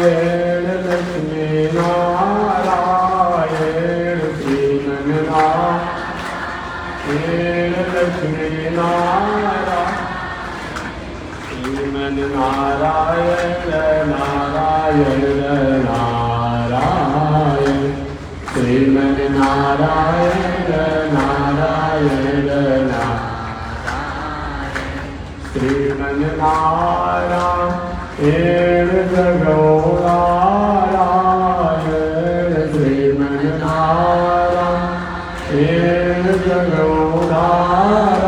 लक्ष्मी नारायण श्रीमन्नारायण लक्ष्मी नारायण श्रीमन्नारायण नारायण नारायण श्रीमन्नारायण नारायण नारायण श्रीमन्नारायण जगोनारायण श्रीमन्नारायण जगोनारायण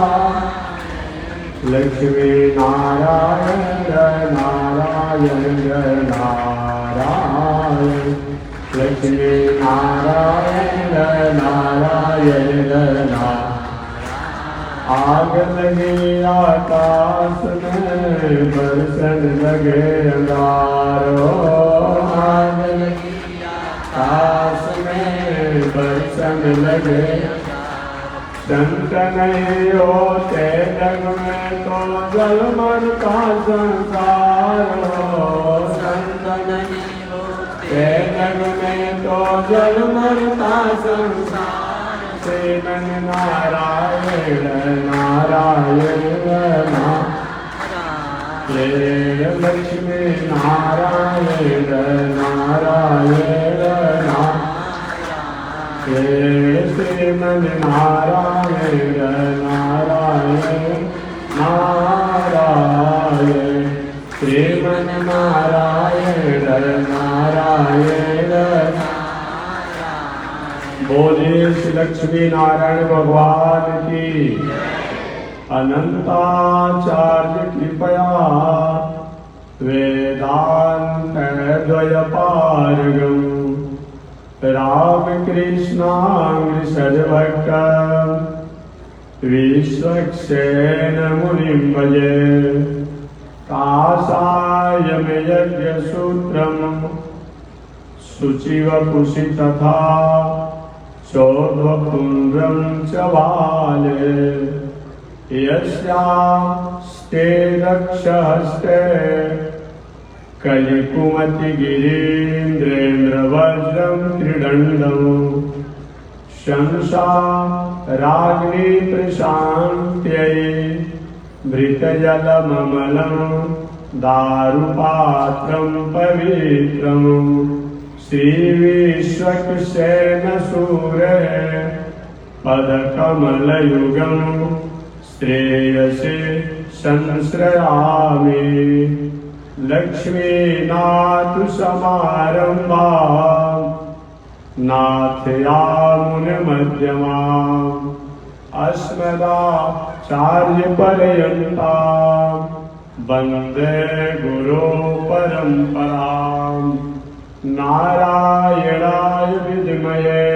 लक्ष्मी नारायण नारायण नारायण लक्ष्मी नारायण नारायण नारायण आग लगी आकाश में बरसन लगे अंगारो आग लगी आकाश में बरसन लगे संत नहीं होते जग में तो जलमर का संसार हो संत नहीं होते जग में तो जलमर का संसार श्रीमन्नारायण नारायण नारायण लक्ष्मी नारायण नारायण नारायण श्रीमन्नारायण नारायण नारायण श्रीमन्नारायण नारायण बोले श्री लक्ष्मी नारायण भगवान की अनंताचार्य कृपया वेदांत द्वयपारगम रामकृष्णांग्रिसर्वभक्त विश्वक्सेन मुनिं भजे काषायं यज्ञसूत्रं शुचिवपुषि तथा चोर्ध्वपुण्ड्रं च बाले यस्यास्ते दक्षहस्ते कलिकुमतिगिरीन्द्रेन्द्रवज्रं त्रिदण्डं शंसा राज्ञी प्रशान्त्यै मृतजलममलं दारुपात्रं पवित्रम् श्रीविश्वक्सेन सूरे पदकमलयुगं श्रेयसे संश्रयामि लक्ष्मीनाथसमारम्भा नाथयामुनमध्यमाम् अस्मदाचार्यपर्यन्तां वन्दे गुरुपरम्पराम् नारायणाय विद्महे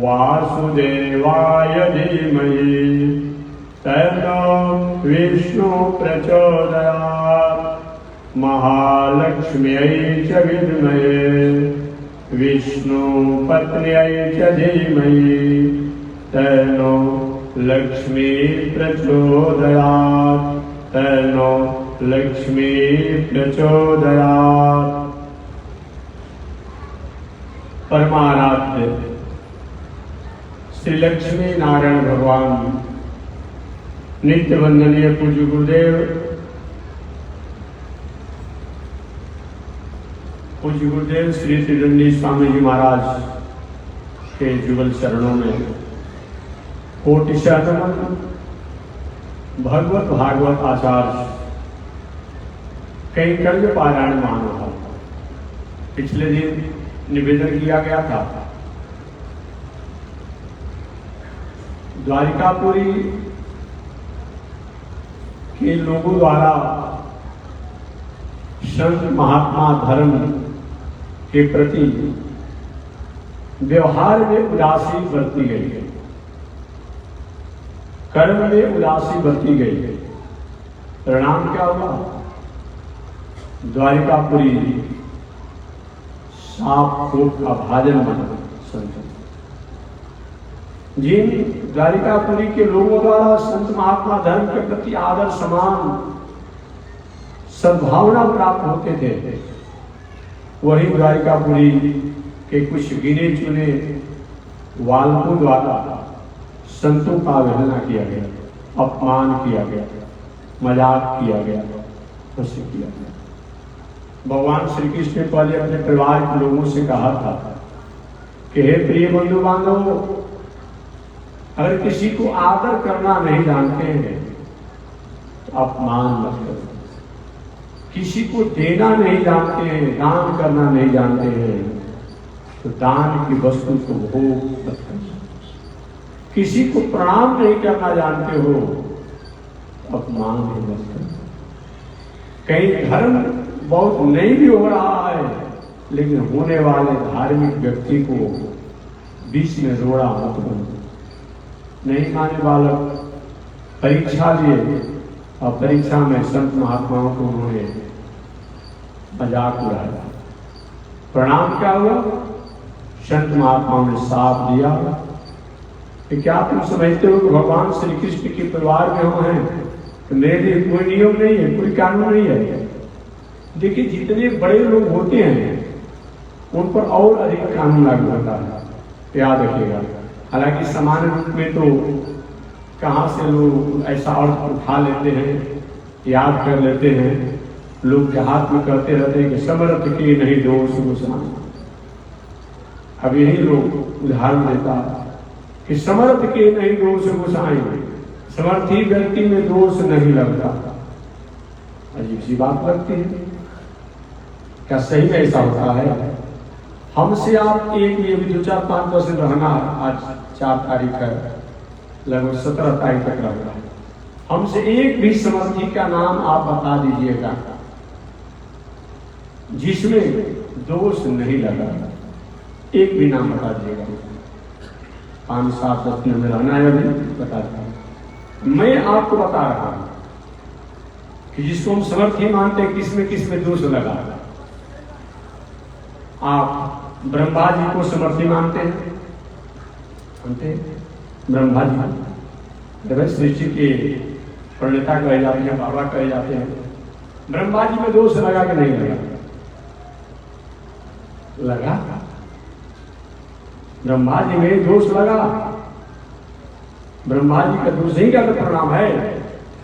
वासुदेवाय धीमहि तन्नो विष्णु प्रचोदयात् महालक्ष्म्यै च विद्महे विष्णुपत्न्यै च धीमहि तन्नो लक्ष्मी प्रचोदयात् तन्नो लक्ष्मी प्रचोदयात्। परमाराध्य श्री लक्ष्मी नारायण भगवान नित्य वंदनीय पूज्य गुरुदेव श्री त्रिदंडी स्वामी जी महाराज के जुगल चरणों में कोटि नमन। भगवत भागवत आचार्य कई कर्ज पारायण महानुभाव पिछले दिन निवेदन किया गया था। द्वारिकापुरी के लोगों द्वारा संत महात्मा धर्म के प्रति व्यवहार में उदासी बरती गई है, कर्म में उदासी बरती गई है। परिणाम क्या हुआ? द्वारिकापुरी साप कोप का भाजन बना। जिन द्वारिकापुरी के लोगों द्वारा संत महात्मा धर्म के प्रति आदर समान सद्भावना प्राप्त होते थे, वही द्वारिकापुरी के कुछ गिने चुने वाल्कों द्वारा संतों का अवहेलना किया गया, अपमान किया गया, मजाक किया गया, हंसी किया गया। भगवान श्री कृष्ण ने पहले अपने परिवार के लोगों से कहा था कि हे प्रिय बंधु बांधव, अगर किसी को आदर करना नहीं जानते हैं तो अपमान मत करो। किसी को देना नहीं जानते हैं, दान करना नहीं जानते हैं तो दान की वस्तु को भोग मत करो। किसी को प्रणाम नहीं करना जानते हो अपमान नहीं मत करो। कहीं धर्म बहुत नहीं भी हो रहा है, लेकिन होने वाले धार्मिक व्यक्ति को बीच में रोड़ा मत बनो। नहीं माने बालक परीक्षा लिए और परीक्षा में संत महात्माओं को उन्होंने मजाक उड़ाया। प्रणाम क्या हुआ? संत महात्माओं ने साफ दिया कि क्या तुम समझते हो कि भगवान श्री कृष्ण के परिवार में हम हैं तो मेरे लिए कोई नियम नहीं है, कोई कानून नहीं है। देखिए, जितने बड़े लोग होते हैं उन पर और अधिक कानून लागू होता है, याद रखिएगा। हालांकि सामान्य रूप में तो कहाँ से लोग ऐसा अर्थ उठा लेते हैं, याद कर लेते हैं। लोग देहात में कहते रहते हैं कि समर्थ के नहीं दोष गोसाई। अब यही लोग उदाहरण देता है कि समर्थ के नहीं दोष गोसाई, समर्थी व्यक्ति में दोष नहीं लगता। अजीब सी बात लगती है। क्या सही में ऐसा होता है? हमसे आप एक ये भी 2-4-5% रहना, आज 4 तारीख है, लगभग 17 तारीख तक रहना है। हमसे एक भी समर्थी का नाम आप बता दीजिएगा जिसमें दोष नहीं लगा। एक भी नाम बता दीजिएगा। 5-7 दिन में रहना है, अभी बता दीजिए। मैं आपको बता रहा हूं कि जिसको हम समर्थी मानते हैं किसमें दोष लगा। आप ब्रह्मा जी को समर्थी मानते हैं? ब्रह्मा जी सृष्टि के प्रणेता कहे जाते हैं, बाबा कहे जाते हैं। ब्रह्मा जी में दोष लगा कि नहीं लगा? लगा। ब्रह्मा जी में दोष लगा। ब्रह्मा जी का दोष नहीं का तो परिणाम है।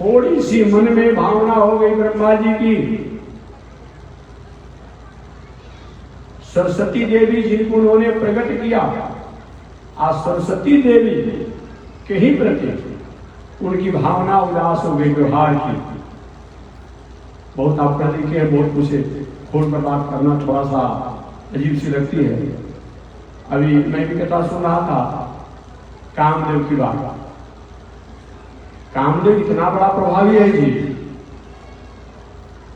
थोड़ी सी मन में भावना हो गई ब्रह्मा जी की। सरस्वती देवी जिनको उन्होंने प्रकट किया, आज सरस्वती देवी के ही प्रति उनकी भावना उदास हो गई व्यवहार की। बहुत आप पढ़ लिखे हैं, बहुत कुछ खोल पर बात करना थोड़ा सा अजीब सी लगती है। अभी मैं भी कथा सुन रहा था कामदेव की बात। कामदेव इतना बड़ा प्रभावी है जी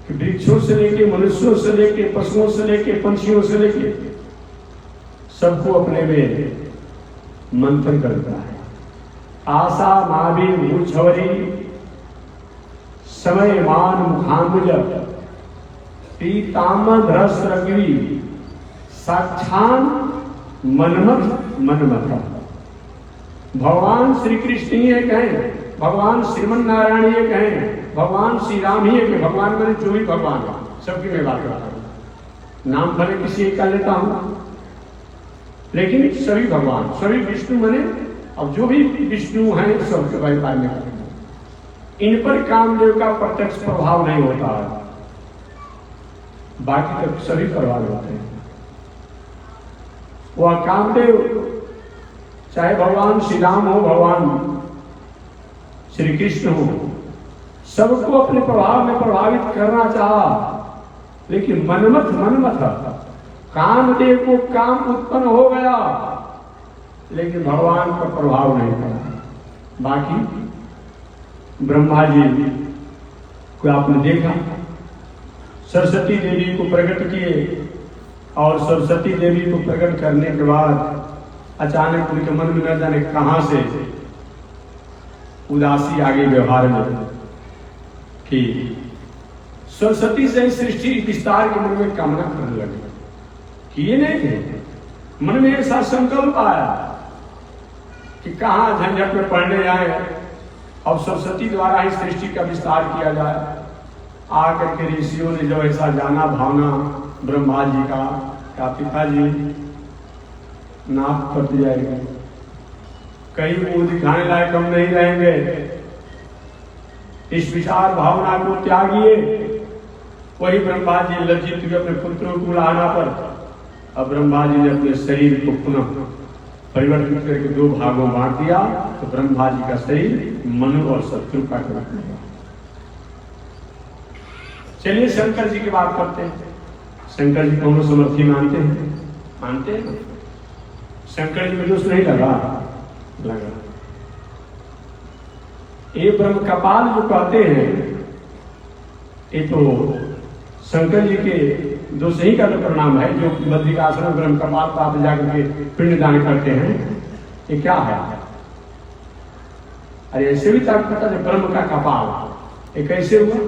कि वृक्षों से लेके, मनुष्यों से लेके, पशुओं से लेके, पंछियों से लेके सबको अपने में मंथन करता है। आशा नाभि भूछवरी समय मान मुखाम्बुज पीताम्बरस्रग्री साक्षान मनमथ। भगवान श्री कृष्ण ही एक हैं, भगवान श्रीमन नारायण ही एक हैं, भगवान श्री राम ही एक है। भगवान मैंने जो भी भगवान सबकी मैं बात करता हूँ। नाम भले किसी एक का लेता हूँ, लेकिन सभी भगवान, सभी विष्णु बने। अब जो भी विष्णु हैं सबके बारे में इन पर कामदेव का प्रत्यक्ष प्रभाव नहीं होता है, बाकी तक सभी प्रभाव होते हैं। वह कामदेव चाहे भगवान श्री राम हो, भगवान श्री कृष्ण हो, सबको अपने प्रभाव में प्रभावित करना चाहा, लेकिन मनमथ कामदेव को काम उत्पन्न हो गया, लेकिन भगवान का प्रभाव नहीं पड़ा। बाकी ब्रह्मा जी को आपने देखा, सरस्वती देवी को प्रकट किए और सरस्वती देवी को प्रकट करने के बाद अचानक उनके मन में न जाने कहां से उदासी आ गई व्यवहार में कि सरस्वती से सृष्टि विस्तार के मन में कामना करने लगे। किए नहीं थे, मन में ऐसा संकल्प आया कि कहाँ झंझट में पड़ने जाए, अब सरस्वती द्वारा ही सृष्टि का विस्तार किया जाए। आकर के ऋषियों ने जब ऐसा जाना भावना ब्रह्मा जी का, पिताजी नाक कट जाएगा, कहीं मुंह दिखाने लायक हम नहीं रहेंगे, इस विचार भावना को त्यागिए। वही ब्रह्मा जी लज्जित हुए अपने पुत्रों को बुलाना पर। अब ब्रह्मा जी ने अपने शरीर को पुनः परिवर्तित करके दो भागों बांट दिया, तो ब्रह्मा जी का शरीर मनु और शत्रु का कर दिया। चलिए शंकर जी की बात करते हैं। शंकर जी को हम समर्थी मानते हैं, मानते हैं। शंकर जी में दोष नहीं लगा। ये ब्रह्म कपाल जो कहते हैं, ये तो शंकर जी के दोष ही का तो परिणाम है। जो बद्रिकाश्रम में ब्रह्म कपाल प्राप्त जाकर के पिंडदान करते हैं, ये क्या है? अरे ऐसे भी तक पता है ब्रह्म का कपाल ये कैसे हुआ?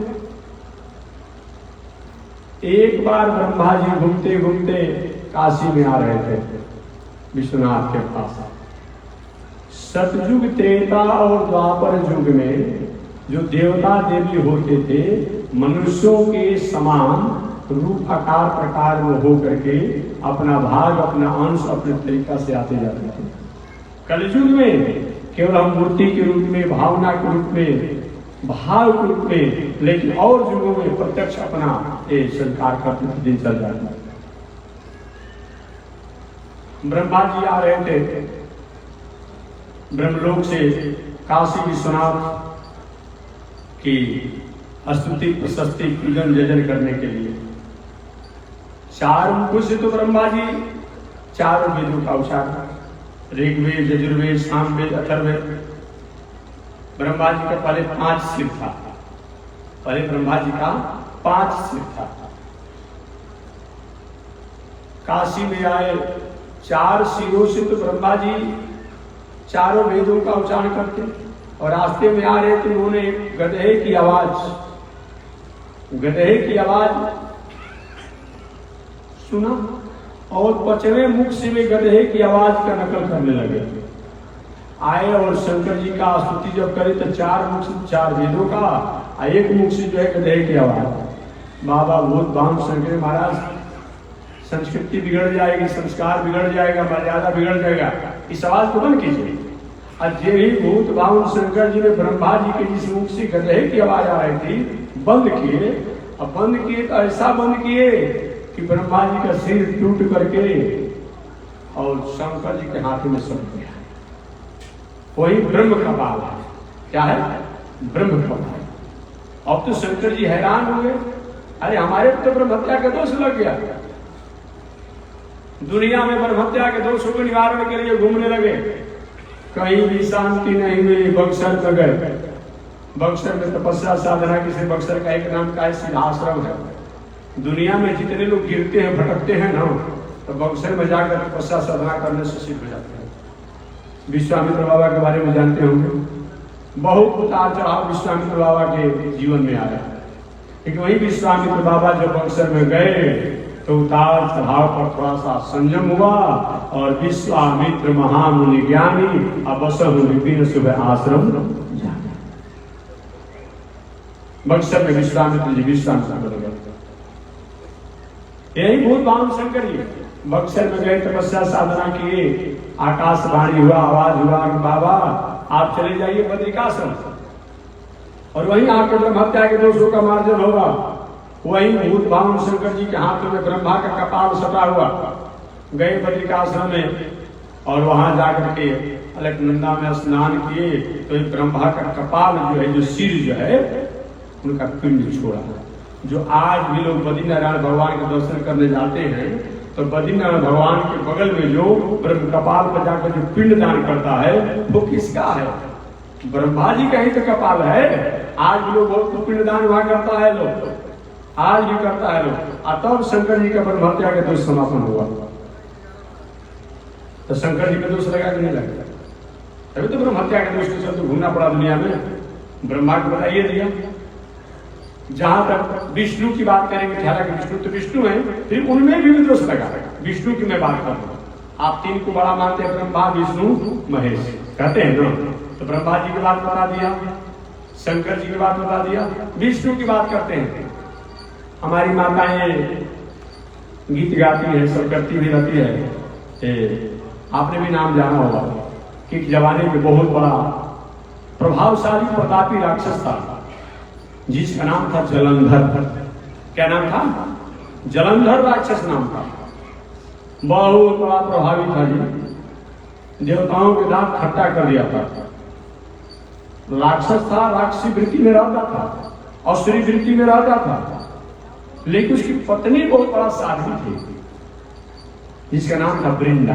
एक बार ब्रह्मा जी घूमते घूमते काशी में आ रहे थे विश्वनाथ के पास। सतयुग, त्रेता और द्वापर युग में जो देवता देवी होते थे, मनुष्यों के समान रूप आकार प्रकार में हो करके अपना भाग, अपना अंश अपने तरीका से आते जाते थे। कलयुग में केवल हम मूर्ति के रूप में, भावना के रूप में, भाव के रूप में, लेकिन और युगों में प्रत्यक्ष अपना ये संस्कार करते थे, दिन चल जाता। ब्रह्मा जी आ रहे थे ब्रह्मलोक से काशी विश्वनाथ की स्तुति प्रशस्ति पूजन जजन करने के लिए। चार मुखों से तो ब्रह्मा जी चारों वेदों का उच्चारण, ऋग्वेद, यजुर्वेद, सामवेद, अथर्ववेद। ब्रह्मा जी का पहले 5 सिर था। पहले ब्रह्मा जी का 5 सिर था। काशी में आए 4 सिरों से तो ब्रह्मा जी चारों वेदों का उच्चारण करते, और रास्ते में आ रहे थे उन्होंने गधे की आवाज सुना, और 5वें मुख से वे गधे की आवाज का नकल करने लगे। आए और शंकर जी का स्तुति जब करे तो 4 मुख से 4 वेदों का, 1 मुख से जो है गधे की आवाज। बाबा भूत बाम शंकर महाराज, संस्कृति बिगड़ जाएगी, संस्कार बिगड़ जाएगा, मर्यादा बिगड़ जाएगा, इस आवाज को बंद कीजिए। अजय ही भूत बाउन शंकर जी ने ब्रह्मा जी के जिस मुख से गधे की आवाज आ रही थी बंद किए। अब बंद किए तो ऐसा बंद किए कि ब्रह्मा जी का सिर टूट करके और शंकर जी के हाथ में सट गया। वही ब्रह्म कपाल है। क्या है? ब्रह्म कपाल। अब तो शंकर जी हैरान हुए, अरे हमारे तो ब्रह्म हत्या का दोष लग गया। दुनिया में ब्रह्म हत्या के दोषों को निवारण के लिए घूमने लगे, कहीं भी शांति नहीं मिली। बक्सर में गए, बक्सर में तपस्या साधना की से बक्सर का एक नाम का सिद्धाश्रम है। दुनिया में जितने लोग गिरते हैं भटकते हैं ना, तो बक्सर में जाकर तपस्या साधना करने से सिद्ध हो जाते हैं। विश्वामित्र बाबा के बारे में जानते होंगे, बहुत उतार चढ़ाव विश्वामित्र बाबा के जीवन में आया। लेकिन वही विश्वामित्र बाबा जब बक्सर में गए तो उतार चढ़ाव पर थोड़ा सा संयम हुआ, और विश्वामित्र महामुनि ज्ञानी अवसर विपिन सुबह आश्रम जाना। बक्सर में विश्वामित्र जी विश्वामित्र बन गए। यही भूत बाम शंकर जी बक्सर में गए, तपस्या साधना किए, आकाशवाणी हुआ, आवाज हुआ कि बाबा आप चले जाइए बद्रिकाश्रम, और वहीं आकर ब्रह्म हत्या के दोषों का मार्जन होगा। वही भूत बाम शंकर जी के हाथों में ब्रह्मा का कपाल सटा हुआ। गए बद्रिकाश्रम में, और वहां जाकर के अलकनंदा में स्नान किए तो ब्रह्मा का कपाल जो है, जो सिर जो है, उनका पिंड छोड़ा। जो आज भी लोग बद्रीनारायण भगवान के दर्शन करने जाते हैं, तो बद्रीनारायण भगवान के बगल में जो ब्रह्म कपाल पर जाकर जो पिंड दान करता है वो किसका है? ब्रह्मा जी का ही तो कपाल है। आज भी लोग बहुत पिंड दान वहां करता है, लोग आज भी करता है लोग। तब शंकर जी का ब्रह्म हत्या के दोष समापन हुआ। तो शंकर जी का दोष लगा कि नहीं लगा? तभी तो ब्रह्म हत्या के दोष के चलते घूमना पड़ा दुनिया में। ब्रह्मा को बताइए दिया। जहां तक विष्णु की बात करेंगे, हालांकि विष्णु तो विष्णु है, फिर उनमें भी दोष लगा। विष्णु की मैं बात कर रहा हूं। आप 3 को बड़ा मानते हैं, ब्रह्मा विष्णु महेश कहते हैं ना। तो ब्रह्मा जी की बात बता दिया, शंकर जी की बात बता दिया, विष्णु की बात करते हैं। हमारी माताएं गीत गाती है, सब करती भी रहती है। आपने भी नाम जाना होगा कि एक जमाने में बहुत बड़ा प्रभावशाली प्रतापी राक्षस था जिसका नाम था जलंधर। क्या नाम था? जलंधर राक्षस नाम था। बहुत बड़ा प्रभावी था जी, देवताओं के दांत खट्टा कर दिया था। राक्षस था, राक्षसी वृत्ति में रहता था, असुरी वृत्ति में रहता था, लेकिन उसकी पत्नी बहुत बड़ा साध्वी थी जिसका नाम था वृंदा।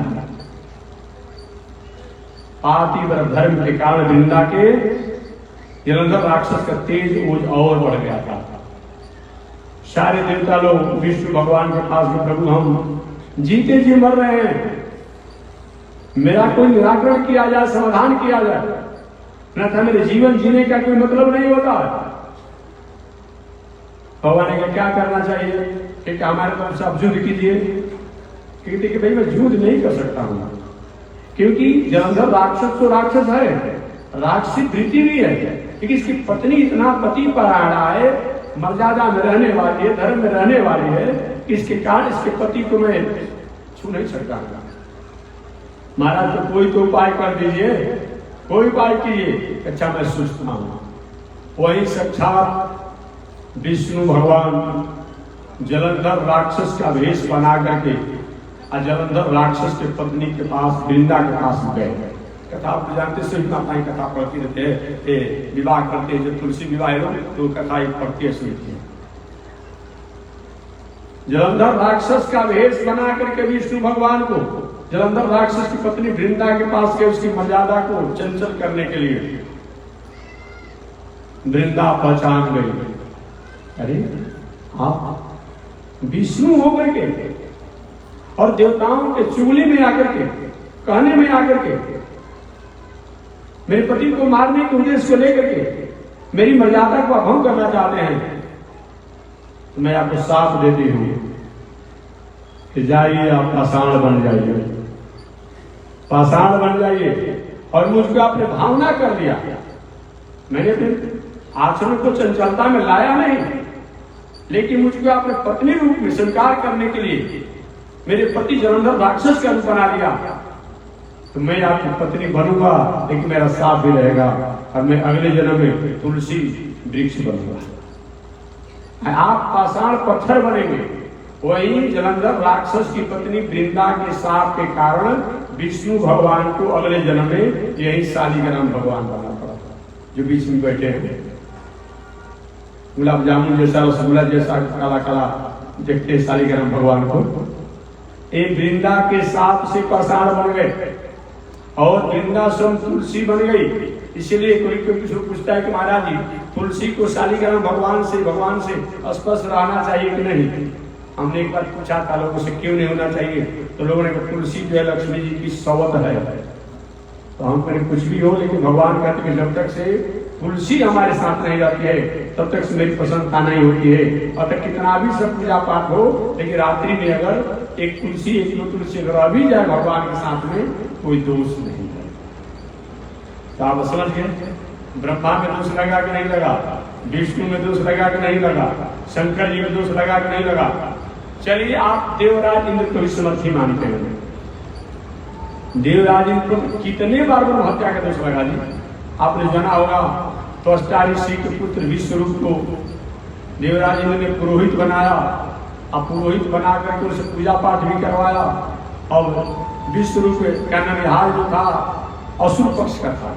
पातिव्रत धर्म के कारण वृंदा के जलंधर राक्षस का तेज ओज और बढ़ गया था। सारे देवता लोग विष्णु भगवान के पास में, प्रभु हम जीते जी मर रहे हैं, मेरा कोई निराकरण किया जाए, समाधान किया जाए, न था मेरे जीवन जीने का कोई मतलब नहीं होता। भगवान ने क्या करना चाहिए कि हमारे पास सब युद्ध कीजिए। कहते कि भाई मैं युद्ध नहीं कर सकता हूं, क्योंकि जलंधर राक्षस तो राक्षस है, राक्षसी वृत्ति भी है, लेकिन इसकी पत्नी इतना पति परायणा है, मर्यादा में रहने वाली है, धर्म में रहने वाली है, इसके कारण इसके पति को मैं छू नहीं सकता। महाराज तो कोई तो उपाय कर दीजिए, कोई उपाय कीजिए। अच्छा मैं सोचता हूं। वही साक्षात विष्णु भगवान जलंधर राक्षस का वेश बना करके जलंधर राक्षस के पत्नी के पास, वृंदा के पास गए। कथा आप जानते से इतना भाई कथा पढ़ती रहते हैं, विवाह करते हैं, जब तुलसी विवाह हो तो कथा एक पढ़ती है, सुनती है। जलंधर राक्षस का वेश बना करके विष्णु भगवान को जलंधर राक्षस की पत्नी वृंदा के पास गए, उसकी मर्यादा को चंचल करने के लिए। वृंदा पहचान गई, अरे आप विष्णु हो गए के, और देवताओं के चुगली में आकर के, कहने में आकर के, मेरे पति को मारने के उद्देश्य को लेकर के मेरी मर्यादा को अभंग करना चाहते हैं। तो मैं आपको साफ देती हूं कि जाइए आप पाषाण बन जाइए, पाषाण बन जाइए। और मुझको आपने भावना कर दिया, मैंने अपने आचरण को चंचलता में लाया नहीं, लेकिन मुझको आपने पत्नी रूप में स्वीकार करने के लिए मेरे पति जलंधर राक्षस का रूप बना लिया। तो मैं आपकी पत्नी बनूंगा, लेकिन मेरा साथ भी रहेगा, और मैं अगले जन्म में तुलसी वृक्ष बनूंगा। आप पाषाण पत्थर बनेंगे। वही जलंधर राक्षस की पत्नी वृंदा के साप के कारण विष्णु भगवान को अगले जन्म में यही शालिग्राम भगवान बनना पड़ा, जो बीच में बैठे हैं। गुलाब जामुन जैसा, रसगुल्ला जैसा काला काला देखते शालिग्राम भगवान को। एक वृंदा के साप से पाषाण बन गए और वृंदा स्वयं तुलसी बन गई। इसीलिए कोई किसी पूछता है कि महाराज जी तुलसी को शालिग्राम भगवान से स्पर्श रहना चाहिए कि नहीं। हमने एक बार पूछा था लोगों से क्यों नहीं होना चाहिए, तो लोगों ने कहा तुलसी जो है लक्ष्मी जी की सौत है। तो हम कहें कुछ भी हो, लेकिन भगवान कहते हैं जब तक से तुलसी हमारे साथ नहीं रहती है तब तक से मेरी प्रसन्नता नहीं होती है। और तक कितना भी सब पूजा पाठ हो, लेकिन रात्रि में अगर एक तुलसी एक दो तुलसी अगर अभी जाए भगवान के साथ में, कोई दोष नहीं है। तो आप समझ गए, ब्रह्मा में दोष लगा कि नहीं लगा, विष्णु में दोष लगा कि नहीं लगा, शंकर जी में दोष लगा कि नहीं लगा। चलिए आप देवराज इंद्र को समर्थी मानते हैं। देवराज इंद्र को कितने बार ब्रह्म हत्या का दोष लगा जी। आपने जाना होगा त्वष्टा ऋषि के पुत्र विश्वरूप को देवराज इंद्र ने पुरोहित बनाया, और पुरोहित बना करके उसे पूजा पाठ भी करवाया। और विश्वरूप का ननिहाल जो था असुर पक्ष का था,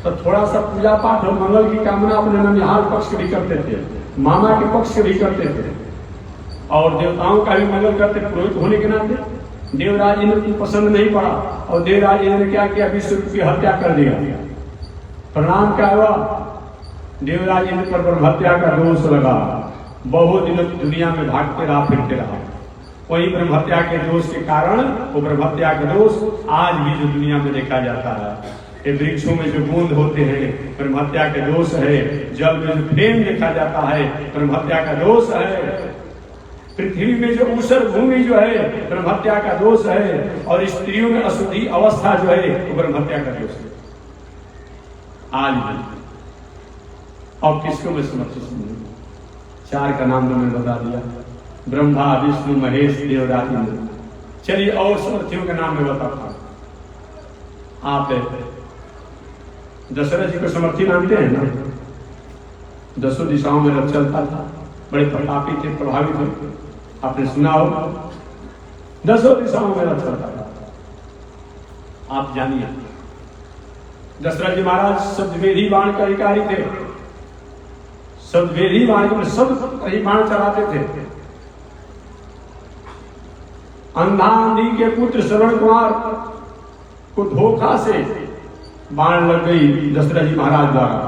तो थोड़ा सा पूजा पाठ और मंगल की कामना अपने ननिहाल पक्ष के भी करते थे, मामा के पक्ष के भी करते थे, और देवताओं का भी मंगल करते पुरोहित होने के नाते। देवराज इंद्र को पसंद नहीं पड़ा, और देवराज इंद्र ने क्या किया, विश्वरूप की हत्या कर दिया। परिणाम क्या हुआ, देवराज इंद्र पर ब्रह्म हत्या का दोष लगा। बहुत दिनों दुनिया में भागते रहा, फिरते रहा। वही ब्रह्म हत्या के दोष के कारण, वो ब्रह्म हत्या का दोष आज भी जो दुनिया में देखा जाता है। ये वृक्षों में जो बूंद होते हैं ब्रह्म हत्या के दोष है, जल में जो फेम देखा जाता है ब्रह्म हत्या का दोष है, पृथ्वी में जो ऊसर भूमि जो है ब्रह्म हत्या का दोष है, और स्त्रियों में अशुद्धि अवस्था जो है वो ब्रह्म हत्या का दोष है आज भी। और किसको मैं समर्थ सुनूं? 4 का नाम तो मैंने बता दिया, ब्रह्मा विष्णु महेश देवराज इंद्र। चलिए और समर्थियों के नाम में बताता हूं। आप दशरथ जी को समर्थी मानते हैं ना? 10 दिशाओं में रथ चलता था, बड़े प्रतापी थे, प्रभावी थे, आपने सुना हो। 10 दिशाओं में रथ चलता था। आप जानिए दशरथ जी महाराज शब्दवेदी बाण के अधिकारी थे। शब्दवेदी बाण में सब बाण चलाते थे। अंधांधी के पुत्र श्रवण कुमार को धोखा से बाण लग गई दशरथ जी महाराज द्वारा।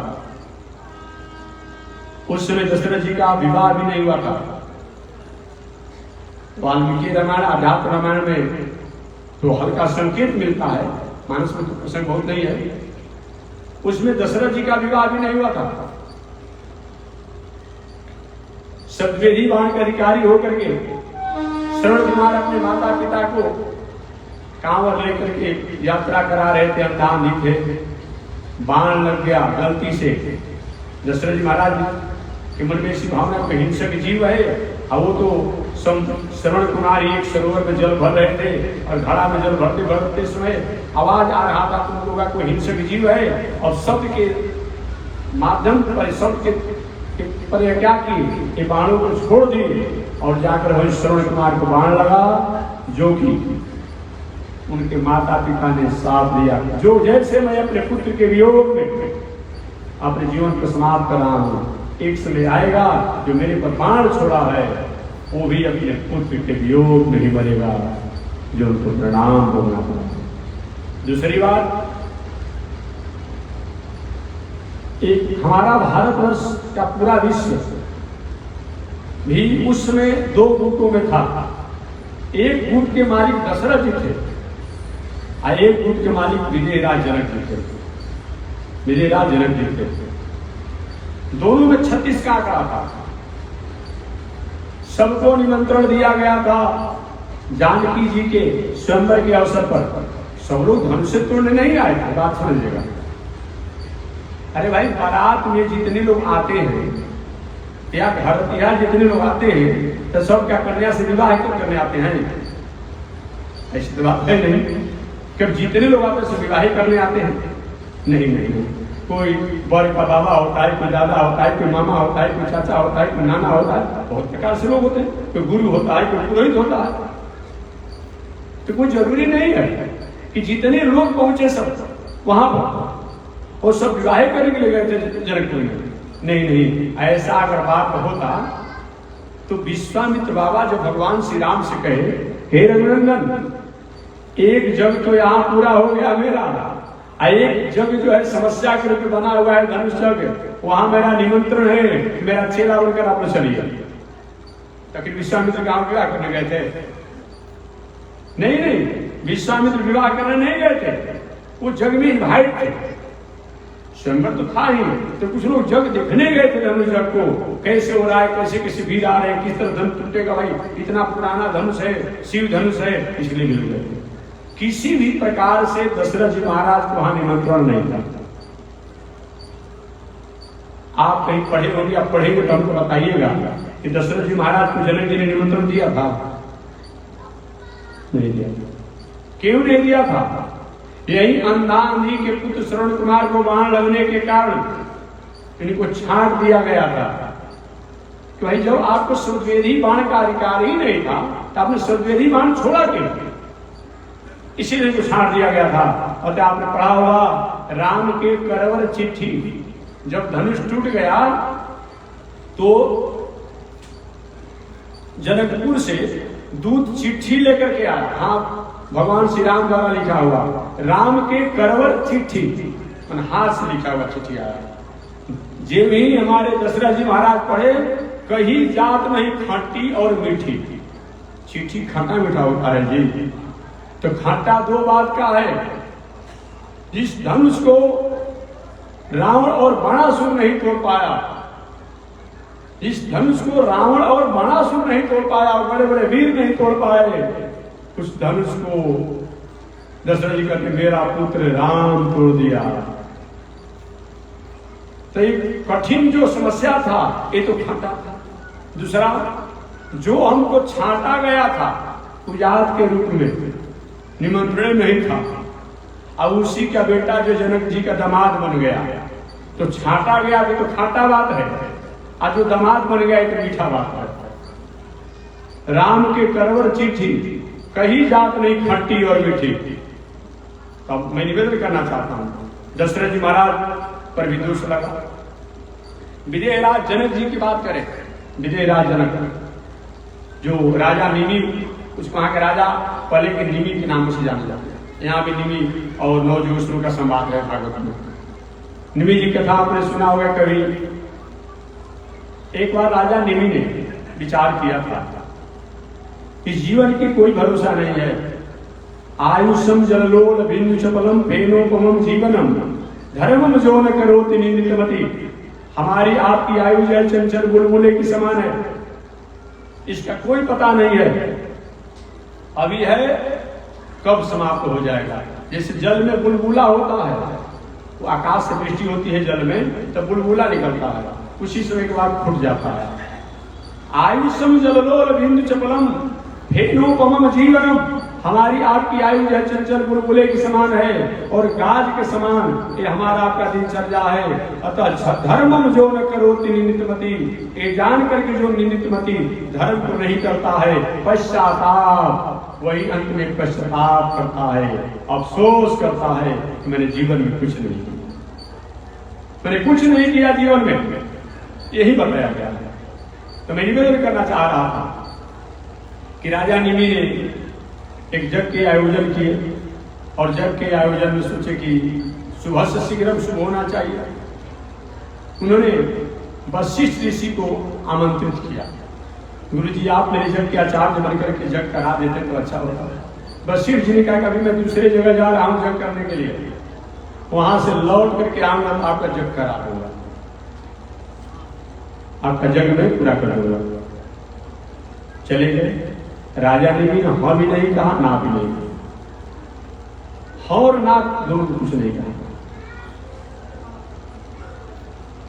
उस समय दशरथ जी का विवाह भी नहीं हुआ था। वाल्मीकि रामायण अध्यात्म रामायण में तो हल्का संकेत मिलता है, मानस में तो प्रसंग बहुत नहीं है। उसमें दशरथ जी का विवाह भी नहीं हुआ था। शब्दवेदी बाण के अधिकारी होकर के श्रवण कुमार अपने माता पिता को कांवर लेकर के यात्रा करा रहे थे, अंधांधी थे, बाण लग गया गलती से। दशरथ जी महाराज के मन में ऐसी भावना को हिंसक जीव है, और वो तो श्रवण कुमार एक सरोवर में जल भर रहे थे और घड़ा में जल भरते भरते समय आवाज आ रहा था तुम लोगों का कोई हिंसक जीव है, और शब्द के माध्यम पर शब्द के पर क्या की ये बाणों को छोड़ दिए और जाकर वही श्रवण कुमार को बाण लगा, जो कि उनके माता पिता ने साथ दिया, जो जैसे मैं अपने पुत्र के वियोग में अपने जीवन को समाप्त कर रहा हूं, एक समय आएगा जो मेरे पर बाण छोड़ा है वो भी अपने पुत्र के वियोग में ही मरेगा, जो उनको प्रणाम बोलना पड़ा। दूसरी बात, एक हमारा भारतवर्ष का पूरा विश्व भी उस समय 2 गुटों में था। एक गुट के मालिक दशरथ जी थे और एक गुट के मालिक विजयराज जनक जी थे। विजयराज जनक जी थे, दोनों में 36 का आंकड़ा था। सबको निमंत्रण दिया गया था जानकी जी के स्वयंवर के अवसर पर। सब लोग धनुष से तोड़ने नहीं आए थे, बात समझिएगा। अरे भाई, बारात में जितने लोग आते हैं या घर या जितने लोग आते हैं तो सब क्या कन्या से विवाह क्यों करने आते हैं? ऐसी तो बात है नहीं। कब जितने लोग आते हैं विवाह करने आते हैं? नहीं। कोई बर का बाबा होता है, कोई दादा होता है, कोई मामा होता है, कोई चाचा होता है, कोई नाना होता है, बहुत प्रकार से लोग होते हैं। कोई गुरु होता है, कोई पुरोहित होता है। तो कोई जरूरी नहीं है कि जितने लोग पहुंचे सब वहां पर वो सब विवाह करने के लिए गए थे जनकपुर में। नहीं, ऐसा अगर बात होता तो विश्वामित्र बाबा जब भगवान श्री राम से कहे, हे रघुनंदन, एक जग तो यहाँ पूरा हो गया मेरा, एक जग जो है समस्या के रूप में बना हुआ है धनुष जग, वहां मेरा निमंत्रण है, मेरा चेला बनकर आप लोग चलिए। लेकिन विश्वामित्र गांव विवाह करने गए थे? नहीं, विश्वामित्र विवाह करने नहीं गए थे, वो जग में इन्वाइट थे। स्वयंवर तो था ही, तो कुछ लोग जग देखने गए थे धनुष जग को, कैसे हो रहा है, कैसे कैसे वीर आ रहे हैं, किस तरह धनुष टूटेगा। भाई इतना पुराना धनुष है, शिव धनुष है, इसलिए मिल गए। किसी भी प्रकार से दशरथ जी महाराज को वहां निमंत्रण नहीं था। आप कहीं पढ़े होंगे, आप पढ़ेंगे तो हमको बताइएगा कि दशरथ जी महाराज को जनक जी ने निमंत्रण दिया था? नहीं दिया। क्यों नहीं दिया था? यही अंधांधी के पुत्र श्रवण कुमार को बाण लगने के कारण इनको छांट दिया गया था कि भाई जब आपको शब्दवेदी बाण का अधिकार ही नहीं था तो आपने शब्दवेदी बाण छोड़ा क्यों? इसीलिए को छांट दिया गया था। और आपने पढ़ा होगा राम के करवर चिट्ठी, जब धनुष टूट गया तो जनकपुर से दूत चिट्ठी लेकर के आया। हाँ, भगवान श्री राम द्वारा लिखा हुआ राम के करवर चिट्ठी, हाथ से लिखा हुआ चिट्ठी आया। जे भी हमारे दशरथ जी महाराज पढ़े, कहीं जात नहीं खट्टी और मीठी। चिट्ठी खट्टा मीठा होता है जी, तो खट्टा 2 बात का है। जिस धनुष को रावण और बाणासुर नहीं तोड़ पाया, जिस धनुष को रावण और बाणासुर नहीं तोड़ पाया और बड़े बड़े वीर नहीं तोड़ पाए, उस धनुष को दशरथ जी कहते मेरा पुत्र राम तोड़ दिया। तो एक कठिन जो समस्या था ये तो खट्टा था। दूसरा, जो हमको छांटा गया था उजात के रूप में, निमंत्रण नहीं था, अब उसी का बेटा जो जनक जी का दामाद बन गया, तो छांटा गया तो खाटा बात है, और जो दामाद बन गया तो मीठा बात है। राम के करवर चिट्ठी कहीं जात नहीं खट्टी और मीठी। अब मैं निवेदन करना चाहता हूं, दशरथ जी महाराज पर भी दोष लगा। विजयराज जनक जी की बात करें, विजयराज जनक जो राजा निमि, उसको वहां के राजा पहले के निमि के नाम से जाने जाते हैं। यहाँ भी निमि और नवजोशों का संवाद है भागवत में। निमि जी कथा आपने सुना होगा कभी। एक बार राजा निमि ने विचार किया था कि जीवन की कोई भरोसा नहीं है। आयुषम जलोल बिंदु चपलम फेनोपमम जीवनम धर्मम जो न करोति निंदितमति। हमारी आपकी आयु जल चंचल बुलबुले की समान है, इसका कोई पता नहीं है, अभी है कब समाप्त हो जाएगा। जैसे जल में बुलबुला होता है, वो आकाश से वृष्टि होती है जल में, तब बुलबुला निकलता है, उसी समय के बाद फूट जाता है। आयुषम जलोल बिंदु चपलम फेनोपमम जीवनम, हमारी आपकी आयु है चंचल बुलबुले के समान है और गाज के समान ये हमारा आपका दिनचर्या है। अतः धर्मम जो न करोति निंदितमति, ये जान करके जो निंदितमति धर्म को नहीं करता है, पश्चाताप, वही अंत में पश्चाताप करता है, अफसोस करता है कि मैंने जीवन में कुछ नहीं किया, मैंने कुछ नहीं किया जीवन में, यही बताया गया है। तो मैं निवेदन करना चाह रहा था कि राजा निमि ने एक जग के आयोजन किए और जग के आयोजन में सोचे कि सुबह से शीघ्र शुभ होना चाहिए। उन्होंने वशिष्ठ ऋषि को आमंत्रित किया, गुरु जी आप मेरे जग के आचार्य बनकर के जग करा देते तो अच्छा होता। वशिष्ठ जी ने कहा कभी मैं दूसरे जगह जा रहा हूं जग करने के लिए, वहां से लौट करके आऊंगा तो आपका जग करा दूंगा, आपका जग में पूरा कर दूंगा। चले गए। राजा ने भी हाँ भी नहीं कहा, ना भी नहीं कहा, हाँ और ना दोनों कुछ नहीं कहा।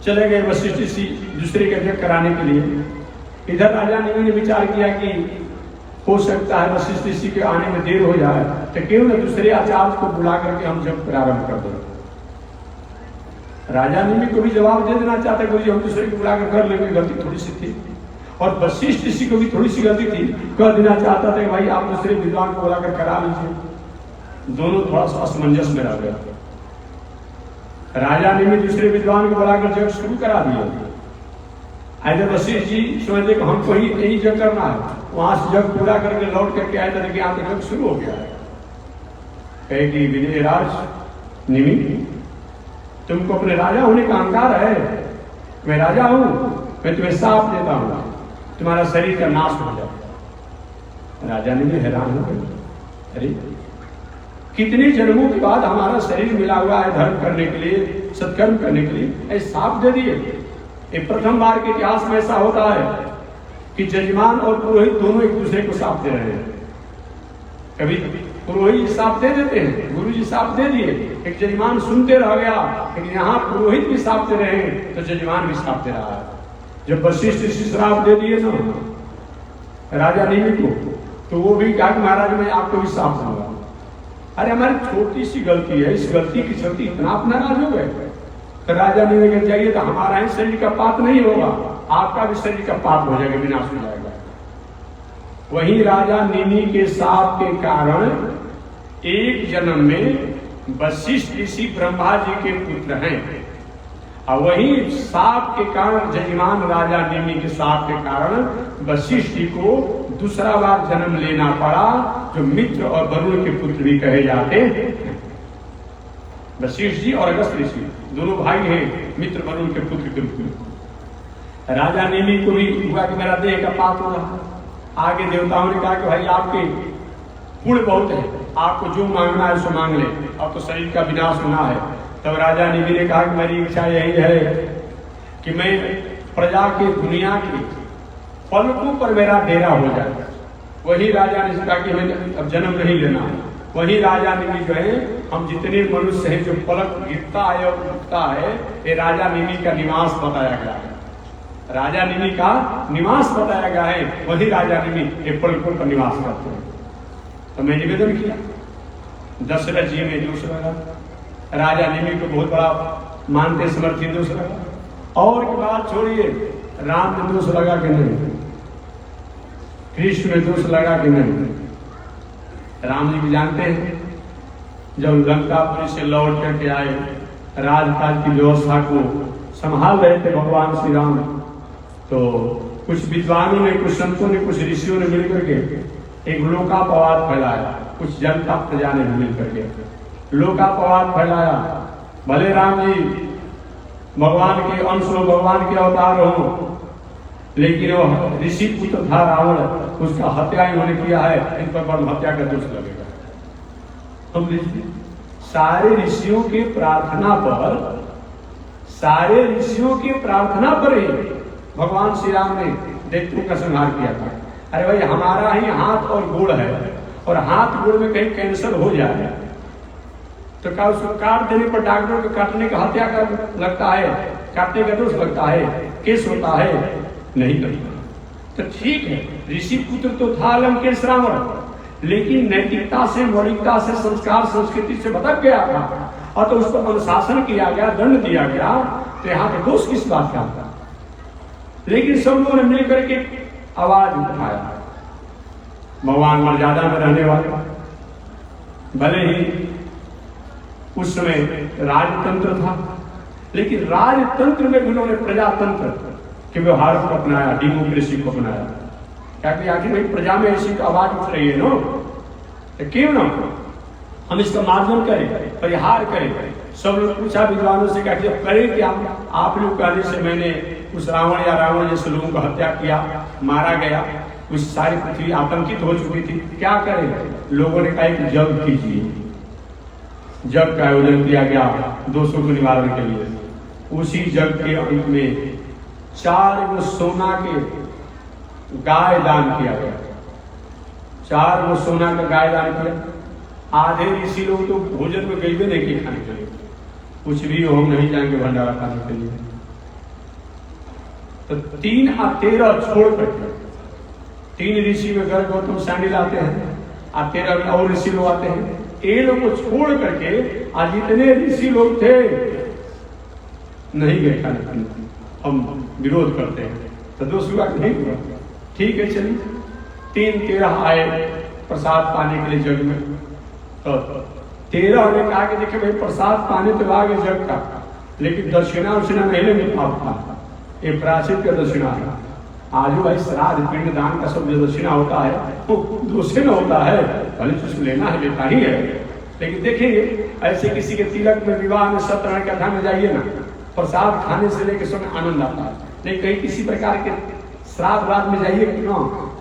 चले गए वशिष्ठ ऋषि दूसरे का यज्ञ कराने के लिए। इधर राजा ने विचार किया कि हो सकता है वशिष्ठ ऋषि के आने में देर हो जाए, तो क्यों न दूसरे आचार्य को बुला करके हम जब प्रारंभ कर दें। राजा ने भी को भी जवाब दे देना चाहते, गुरु जी हम दूसरे को बुला कर लेंगे, गलती थोड़ी सी थी। और वशिष्ठ ऋषि को भी थोड़ी सी गलती थी, कह देना चाहता था कि भाई आप दूसरे विद्वान को बुलाकर करा लीजिए। दोनों थोड़ा सा असमंजस में रह गया। राजा ने भी दूसरे विद्वान को बुलाकर जग शुरू करा दिया। ऐसे वशिष्ठ जी समझे कि हमको ही यही जग करना है, वहां से जग पूरा करके लौट करके आए थे कि यहाँ तक जग शुरू हो गया है। कहे कि विजयराज निमि, तुमको अपने राजा होने का अहंकार है, मैं राजा हूं, मैं तुम्हें साफ देता हूं, तुम्हारा शरीर का नाश हो जाए। राजा ने भी हैरान हो गए, अरे कितने जन्मों के बाद हमारा शरीर मिला हुआ है धर्म करने के लिए, सत्कर्म करने के लिए, ऐसे साफ दे दिए। ये प्रथम बार के इतिहास में ऐसा होता है कि जजमान और पुरोहित दोनों एक दूसरे को साफ दे रहे हैं। कभी पुरोहित साफ दे देते हैं, गुरु जी साफ दे दिए, एक जजमान सुनते रह गया, लेकिन यहाँ पुरोहित भी साफ दे रहे हैं तो जजमान भी साफ दे रहा है। जब वशिष्ठ ऋषि श्राप दे दिए ना राजा निमि को, तो वो भी कहा कि महाराज मैं आपको भी साफ दूंगा। अरे हमारी छोटी सी गलती है, इस गलती की चलती इतना आप नाराज हो गए। तो राजा निमि कह जाइए तो हमारा ही शरीर का पाप नहीं होगा, आपका भी शरीर का पाप हो जाएगा, विनाश हो जाएगा। वही राजा निमि के साप के कारण एक जन्म में वशिष्ठ ऋषि ब्रह्मा जी के पुत्र हैं, और वही साप के कारण जजमान राजा निमि के साप के कारण वशिष्ठ जी को दूसरा बार जन्म लेना पड़ा, जो मित्र और वरुण के पुत्र भी कहे जाते हैं। वशिष्ठ जी और अगस्त ऋषि दोनों भाई हैं, मित्र वरुण के पुत्र के रूप में। राजा निमि को भी हुआ कि मेरा देह का पाप हो रहा। आगे देवताओं ने कहा कि भाई आपके पुण्य बहुत है, आपको जो मांगना है सो मांग ले, अब तो शरीर का विनाश होना है। तब राजा निमि ने कहा कि मेरी इच्छा यही है कि मैं प्रजा के दुनिया के पलकों पर मेरा डेरा हो जाए। वही राजा ने कहा कि हमें अब जन्म नहीं लेना है। वही राजा निमि जो है, हम जितने मनुष्य हैं जो पलक गिरता है और उठता है, ये राजा निमि का निवास बताया गया है। राजा निमि का निवास बताया गया है, वही राजा निमि एप्पल को पर निवास करते हैं। तो मैं निवेदन किया, दशरथ जी में दोष लगा, राजा निमि को बहुत बड़ा मानते समर्थी दोष लगा। और की बात छोड़िए, राम में दोष लगा कि नहीं, कृष्ण में दोष लगा कि नहीं। राम जी भी जानते हैं, जब लंकापुरी से लौट करके आए, राजकाज की व्यवस्था को संभाल रहे थे भगवान श्री राम, तो कुछ विद्वानों ने, कुछ संतों ने, कुछ ऋषियों ने मिलकर के एक लोकापवाद फैलाया। कुछ जनता प्रजा ने मिलकर के लोकापवाद फैलाया। भले राम जी भगवान के अंश हो, भगवान के अवतार हो, लेकिन वो ऋषि पुत्र था रावण, उसका हत्या इन्होंने किया है, इन पर ब्रह्म हत्या का दोष लगेगा। हम सारे ऋषियों के प्रार्थना पर, सारे ऋषियों की प्रार्थना पर ही भगवान श्री राम ने दैत्यों का संहार किया था। अरे भाई, हमारा ही हाथ और गोड़ है, और हाथ गोड़ में कहीं कैंसर हो जाए तो क्या उसको काट देने पर डॉक्टरों के काटने का हत्या का लगता है, काटने का दोष लगता है, केस होता है? नहीं करता। तो ठीक है, ऋषि पुत्र तो था लंकेश रावण, लेकिन नैतिकता से, मौलिकता से, संस्कार संस्कृति से भटक गया था, और तो उस पर अनुशासन किया गया, दंड दिया गया। तो यहाँ पे दोष किस बात का था? लेकिन सब लोगों ने मिलकर के आवाज उठाया। भगवान मर्यादा में रहने वाले, भले ही उस समय राजतंत्र था, लेकिन राजतंत्र में उन्होंने प्रजातंत्र के व्यवहार को अपनाया, डेमोक्रेसी को अपनाया। क्या कि आखिर भाई प्रजा में ऐसी तो आवाज उठ रही है नो, तो क्यों ना हम इसका मार्जन करें, परिहार करें। सब लोग पूछा विद्वानों से, क्या करें क्या? आप लोग कहने से मैंने उस रावण या रावण जैसे लोगों को हत्या किया, मारा गया, उस सारी पृथ्वी आतंकित हो चुकी थी, क्या करें? लोगों ने कहा कि जग कीजिए। जग का आयोजन किया गया दोषों को निवारण के लिए। उसी जग के अंत में 4 सोना के गाय दान किया गया, 4 सोना का गाय दान किया। आधे ऋषि लोग तो भोजन में गए नहीं किए खाने के लिए, कुछ भी हो, हम नहीं जाएंगे भंडारा खाने के लिए। तो 3 और 13 छोड़ करके 3 ऋषि में गर्ग गौतम शामिल आते हैं, और 13 और ऋषि लोग आते हैं। ये लोग को छोड़ करके आज जितने ऋषि लोग थे नहीं गए खाने खाने, हम विरोध करते हैं। तो दोष हुआ नहीं हुआ, ठीक है चलिए। 3-13 आए प्रसाद पाने के लिए जग में। तो 13 ने कहा कि देखिए भाई, प्रसाद पाने तो आगे जग का, लेकिन दक्षिणा उक्षिणा नहीं लेंगे आपका, ये प्राचित का दक्षिणा है। आज भाई श्राद्ध पिंड दान का सब जो दक्षिणा होता है वो दूसरे में होता है, भले उसको लेना है, लेता ही है। लेकिन देखिए, ऐसे किसी के तिलक में, विवाह में, सत्यनारायण कथा में जाइए ना, प्रसाद खाने से लेकर समय आनंद आता है। लेकिन कहीं किसी प्रकार के श्राद्ध वाद में जाइए कि ना,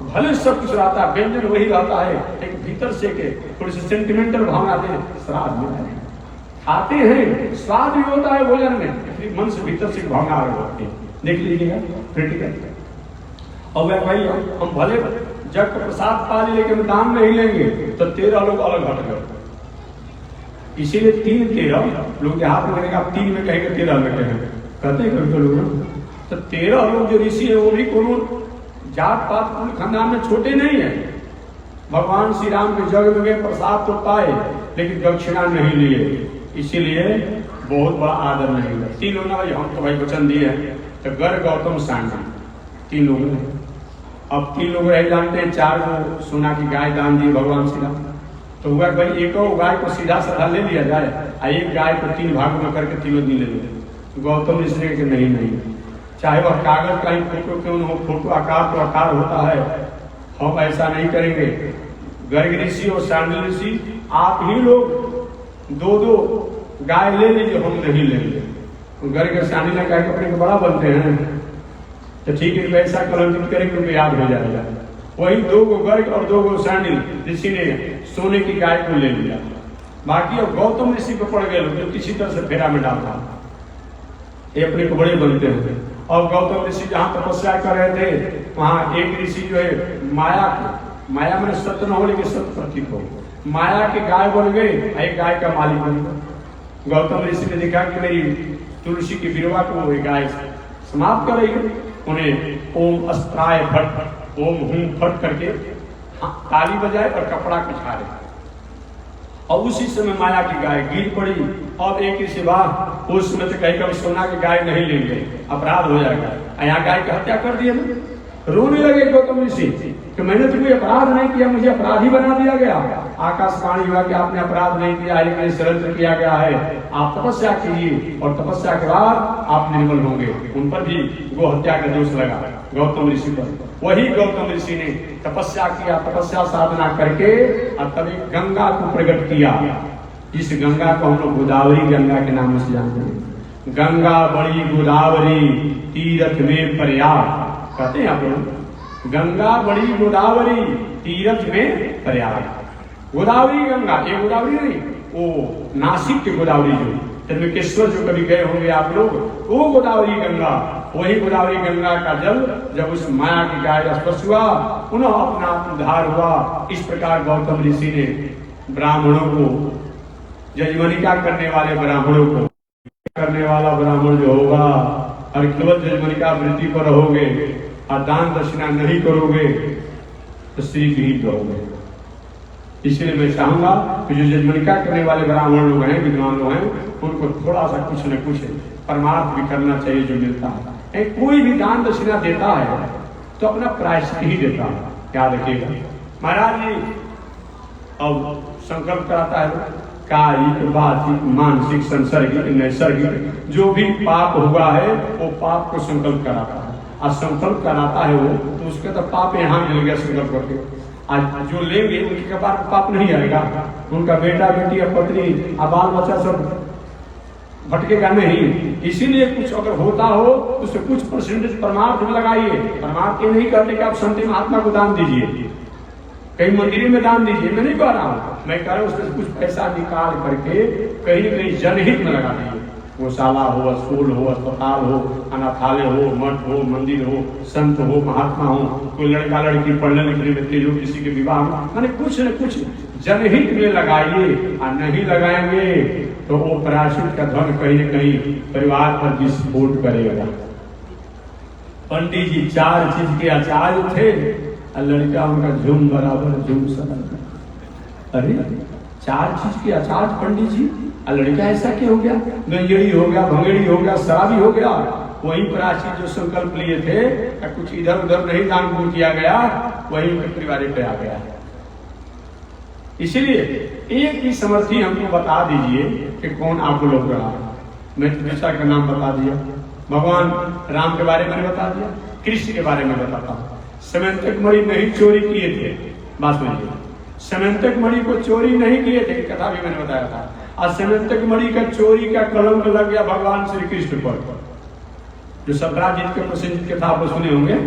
भले सब कुछ रहता है, व्यंजन वही रहता है, लेकिन भीतर से के थोड़ी सी सेंटिमेंटल भावना दे श्राद्ध में खाते हैं, स्वाद भी होता है भोजन में, मन से भीतर से भावना आ रही है। देख लीजिएगा क्रिटिकल। और वह भाई, हम भले जग का प्रसाद पा ले, लेकिन दान नहीं लेंगे, तो 13 लोग अलग हट गए। इसीलिए 3-13 लोग देहात में कहेंगे, आप 3 में कहेंगे 13 में कहेंगे, कहते हैं कभी लोग। तो 13 लोग जो ऋषि है वो भी कोनो जात पात कुल खानदान में छोटे नहीं है। भगवान श्री राम के जग में गए, प्रसाद तो पाए, लेकिन दक्षिणा नहीं लिए, इसीलिए बहुत बड़ा आदर नहीं हुआ। 3 लोग ना भाई, हम तो भाई वचन दिए हैं। तो गर्ग गौतम सांडी 3 लोग हैं। अब 3 लोग रह जानते हैं, 4 को सोना की गाय दान दिए भगवान श्री राम। तो हुआ भाई, एक गाय को सीधा साधा ले लिया जाए, और एक गाय को 3 भागों में करके 3 दिन ले लेते। गौतम ऋषि ने नहीं नहीं, चाहे वह कागज का ही फोटो क्यों न हो, फोटो आकार तो आकार होता है, हम ऐसा नहीं करेंगे। गर्ग ऋषि और सांडिल ऋषि, आप ही लोग 2-2 गाय ले लीजिए, हम नहीं लेंगे। गर्ग सांडिल ने कहा कि अपने को बड़ा बनते हैं, तो ठीक है, वैसा कलंकित करेंगे, उनको याद हो जाएगा। वही 2 गर्ग और 2 सांडिल ऋषि ने सोने की गाय को ले लिया। बाकी अब गौतम ऋषि को पड़ गए, जो किसी तरह से फेरा में डालता, ये अपने को बड़े बनते हैं। और गौतम ऋषि जहाँ तपस्या कर रहे थे, वहाँ एक ऋषि जो है माया में सत्य न हो, लेकिन सत्य प्रतीत हो, माया के गाय बन गए, एक गाय का मालिक बन गए। गौतम ऋषि ने देखा कि मेरी तुलसी की विरवा को वो गाय समाप्त कर रही है, उन्हें ओम अस्त्राय फट, ओम हूं फट करके ताली बजाए और कपड़ा पिछाड़े, और उसी समय माया की गाय गिर पड़ी। अब एक ही सिवा उस समय तो कहीं कभी सोना की गाय नहीं लेंगे, अपराध हो जाएगा। यहाँ गाय की हत्या कर दिया, रोने लगे गौतम ऋषि कि मैंने तो कोई अपराध नहीं किया, मुझे अपराधी बना दिया गया। आकाशवाणी हुआ कि आपने अपराध नहीं किया है, लेकिन षड्यंत्र किया गया है। आप तपस्या कीजिए और तपस्या के बाद आप निर्मल होंगे। उन पर भी गो हत्या का दोष लगा गौतम ऋषि पर। वही गौतम ऋषि ने तपस्या किया, तपस्या साधना करके और तभी गंगा को प्रकट किया, जिस गंगा को हम लोग गोदावरी गंगा के नाम से जानते हैं। गंगा बड़ी गोदावरी तीरथ में प्रयाग कहते हैं आप लोग, गंगा बड़ी गोदावरी तीरथ में प्रयाग। गोदावरी गंगा, ये गोदावरी नहीं, वो नासिक के गोदावरी जो त्रिमकेश्वर जो कभी गए होंगे आप लोग, वो गोदावरी गंगा, वही गोदावरी गंगा का जल जब उस माया की गाय का स्पर्श हुआ, पुनः अपना उद्धार हुआ। इस प्रकार गौतम ऋषि ने ब्राह्मणों को, जजमनिका करने वाले ब्राह्मणों को, करने वाला ब्राह्मण जो होगा और केवल जजमनिका वृत्ति पर रहोगे और दान दक्षिणा नहीं करोगे तो श्री विहित रहोगे। इसलिए मैं चाहूंगा कि जो जजमनिका करने वाले ब्राह्मण लोग हैं, विद्वान लोग हैं, उनको थोड़ा सा कुछ न कुछ परमार्थ भी करना चाहिए जो मिलता है। कोई भी दान दक्षिणा देता है तो अपना प्रायश्चित ही देता है, याद रखिएगा। महाराज जी अब संकल्प कराता है, कायिक, वाचिक, मानसिक, संसर्गिक, नैसर्गिक जो भी पाप हुआ है वो पाप को संकल्प कराता है, और संकल्प कराता है वो तो उसका तो पाप यहाँ मिल गया संकल्प करके। आज जो लेंगे उनके पास पाप नहीं आएगा, उनका बेटा बेटी और पत्नी और बाल बच्चा सब भटकेगा नहीं। इसीलिए कुछ अगर होता हो तो उससे कुछ परसेंटेज परमार्थ में लगाइए। परमार्थ ये नहीं करने के आप संत महात्मा को दान दीजिए, कहीं मंदिर में दान दीजिए, मैं नहीं कह रहा हूँ, मैं कह रहा हूँ उसमें कुछ पैसा निकाल करके कहीं न कहीं जनहित में लगा दीजिए। गौशाला हो, स्कूल हो, अस्पताल हो, अनाथालय हो, मठ हो, मंदिर हो, संत हो, महात्मा हो, कोई लड़का लड़की पढ़ने लिखने में तेज हो, किसी के विवाह में, मैंने कुछ न कुछ जनहित में लगाइए। और नहीं लगाएंगे तो वो प्रायश्चित का धन कहीं न कहीं परिवार पर विस्फोट करेगा। पंडित जी 4 चीज के आचार्य थे और लड़का उनका झूम बराबर झूम सका। अरे 4 चीज के आचार्य पंडित जी, और लड़का ऐसा क्या हो गया? गंजेड़ी हो गया, भंगेड़ी हो गया, शराबी हो गया। वही प्रायश्चित जो संकल्प लिए थे, कुछ इधर उधर नहीं दान पुण्य किया गया, वही उनके परिवार पे आ गया। इसीलिए एक ही समर्थी हमको बता दीजिए कि कौन आपको लोग रहा है। मैं कृष्ण का नाम बता दिया, भगवान राम के बारे में बता दिया, कृष्ण के बारे में बताता हूँ। समंतक मणि नहीं चोरी किए थे, बात सुनिए, समंतक मणि को चोरी नहीं किए थे, कथा भी मैंने बताया था। और समंतक मणि का चोरी का कलंक लग गया भगवान श्री कृष्ण पर, जो सत्राजित के प्रसिद्ध कथा आप सुने होंगे।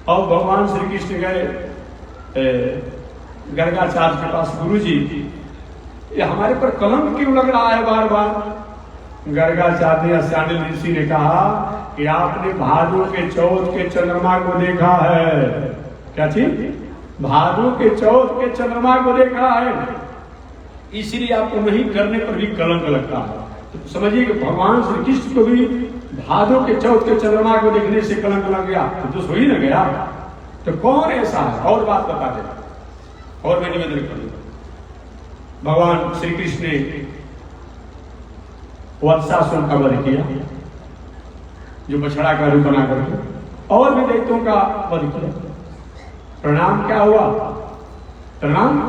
और भगवान श्री कृष्ण गए गर्गाचार्य के पास, गुरु जी ये हमारे पर कलंक क्यों लग रहा है बार बार? गर्गाचार्य शांडिल ऋषि ने कहा कि आपने भादों के चौथ के चंद्रमा को देखा है। क्या चीज? भादों के चौथ के चंद्रमा को देखा है, इसलिए आपको नहीं करने पर भी कलंक लगता है। तो समझिए कि भगवान श्री कृष्ण को भी भादों के चौथ के चंद्रमा को देखने से कलंक लग गया, तो दोष हो ही न गया। तो कौन ऐसा है? और बात बता देना, और मैं निवेदन करूंगा। भगवान श्री कृष्ण ने वत्सासुर का वध किया, जो बछड़ा का रूप बना करके, और भी दैत्यों का वध किया। परिणाम क्या हुआ? परिणाम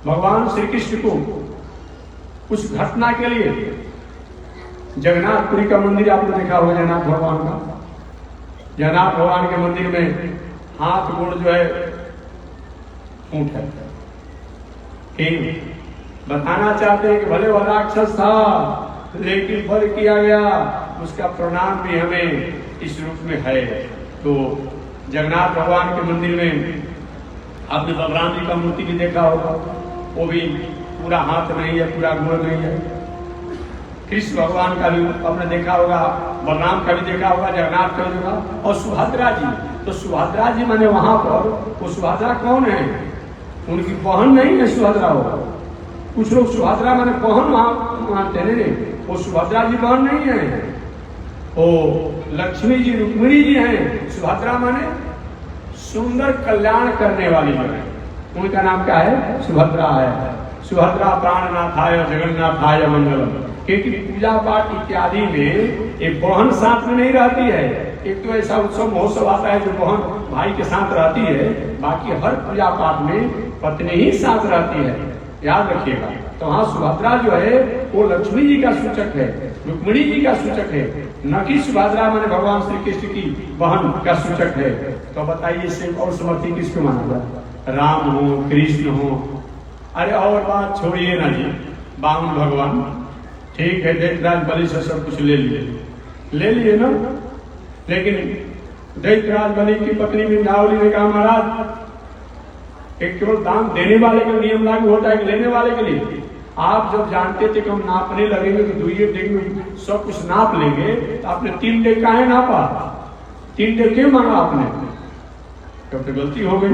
भगवान श्री कृष्ण को उस घटना के लिए जगन्नाथपुरी का मंदिर आपने देखा होगा, जगन्नाथ भगवान का। जगन्नाथ भगवान के मंदिर में हाथ गोड़ जो है ऊंट है। बताना चाहते हैं कि भले वह राक्षस था, लेकिन वध किया गया, उसका प्रणाम भी हमें इस रूप में है। तो जगन्नाथ भगवान के मंदिर में आपने बलराम जी का मूर्ति भी देखा होगा, वो भी पूरा हाथ नहीं है, पूरा गोड़ नहीं है। कृष्ण भगवान का भी आपने देखा होगा, बलराम का भी देखा होगा, जगन्नाथ का भी देखा। और सुभद्रा जी, तो सुभद्रा जी माने वहां पर, वो सुभद्रा कौन है? उनकी बहन नहीं है सुभद्रा होगा। कुछ लोग सुभद्रा माने बहन वहां मानते हैं, वो सुभद्रा जी बहन नहीं है। वो लक्ष्मी जी रुक्मिणी जी हैं, सुभद्रा माने सुंदर कल्याण करने वाली जो है, उनका नाम क्या है? सुभद्रा है। सुभद्रा प्राणनाथाय जगन्नाथाय मंगलम। क्योंकि पूजा पाठ इत्यादि में एक बहन साथ में नहीं रहती है। एक तो ऐसा उत्सव महोत्सव आता है जो बहन भाई के साथ रहती है, बाकी हर पूजा पाठ में पत्नी ही साथ रहती है, याद रखिएगा। तो हाँ, सुभद्रा जो है वो लक्ष्मी जी का सूचक है, रुक्मिणी जी का सूचक है, न कि सुभद्रा माने भगवान श्री कृष्ण की बहन का सूचक है। तो बताइए इससे और समर्थी किसको माना जाए? राम हो, कृष्ण हो। अरे और बात छोड़िए ना जी, बामन भगवान ठीक है, दैत्यराज बलि से सब कुछ ले लिए ना, लेकिन दैत्यराज बलि की पत्नी विंध्यावली ने कहा महाराज एक केवल दान देने वाले का नियम लागू होता है कि लेने वाले के लिए? आप जब जानते थे कि हम नापने लगेंगे तो दुइये डेग में सब कुछ नाप लेंगे, तो आपने 3 डेग काहे नापा? 3 डेग क्यों मांगा आपने? तब तो गलती हो गई।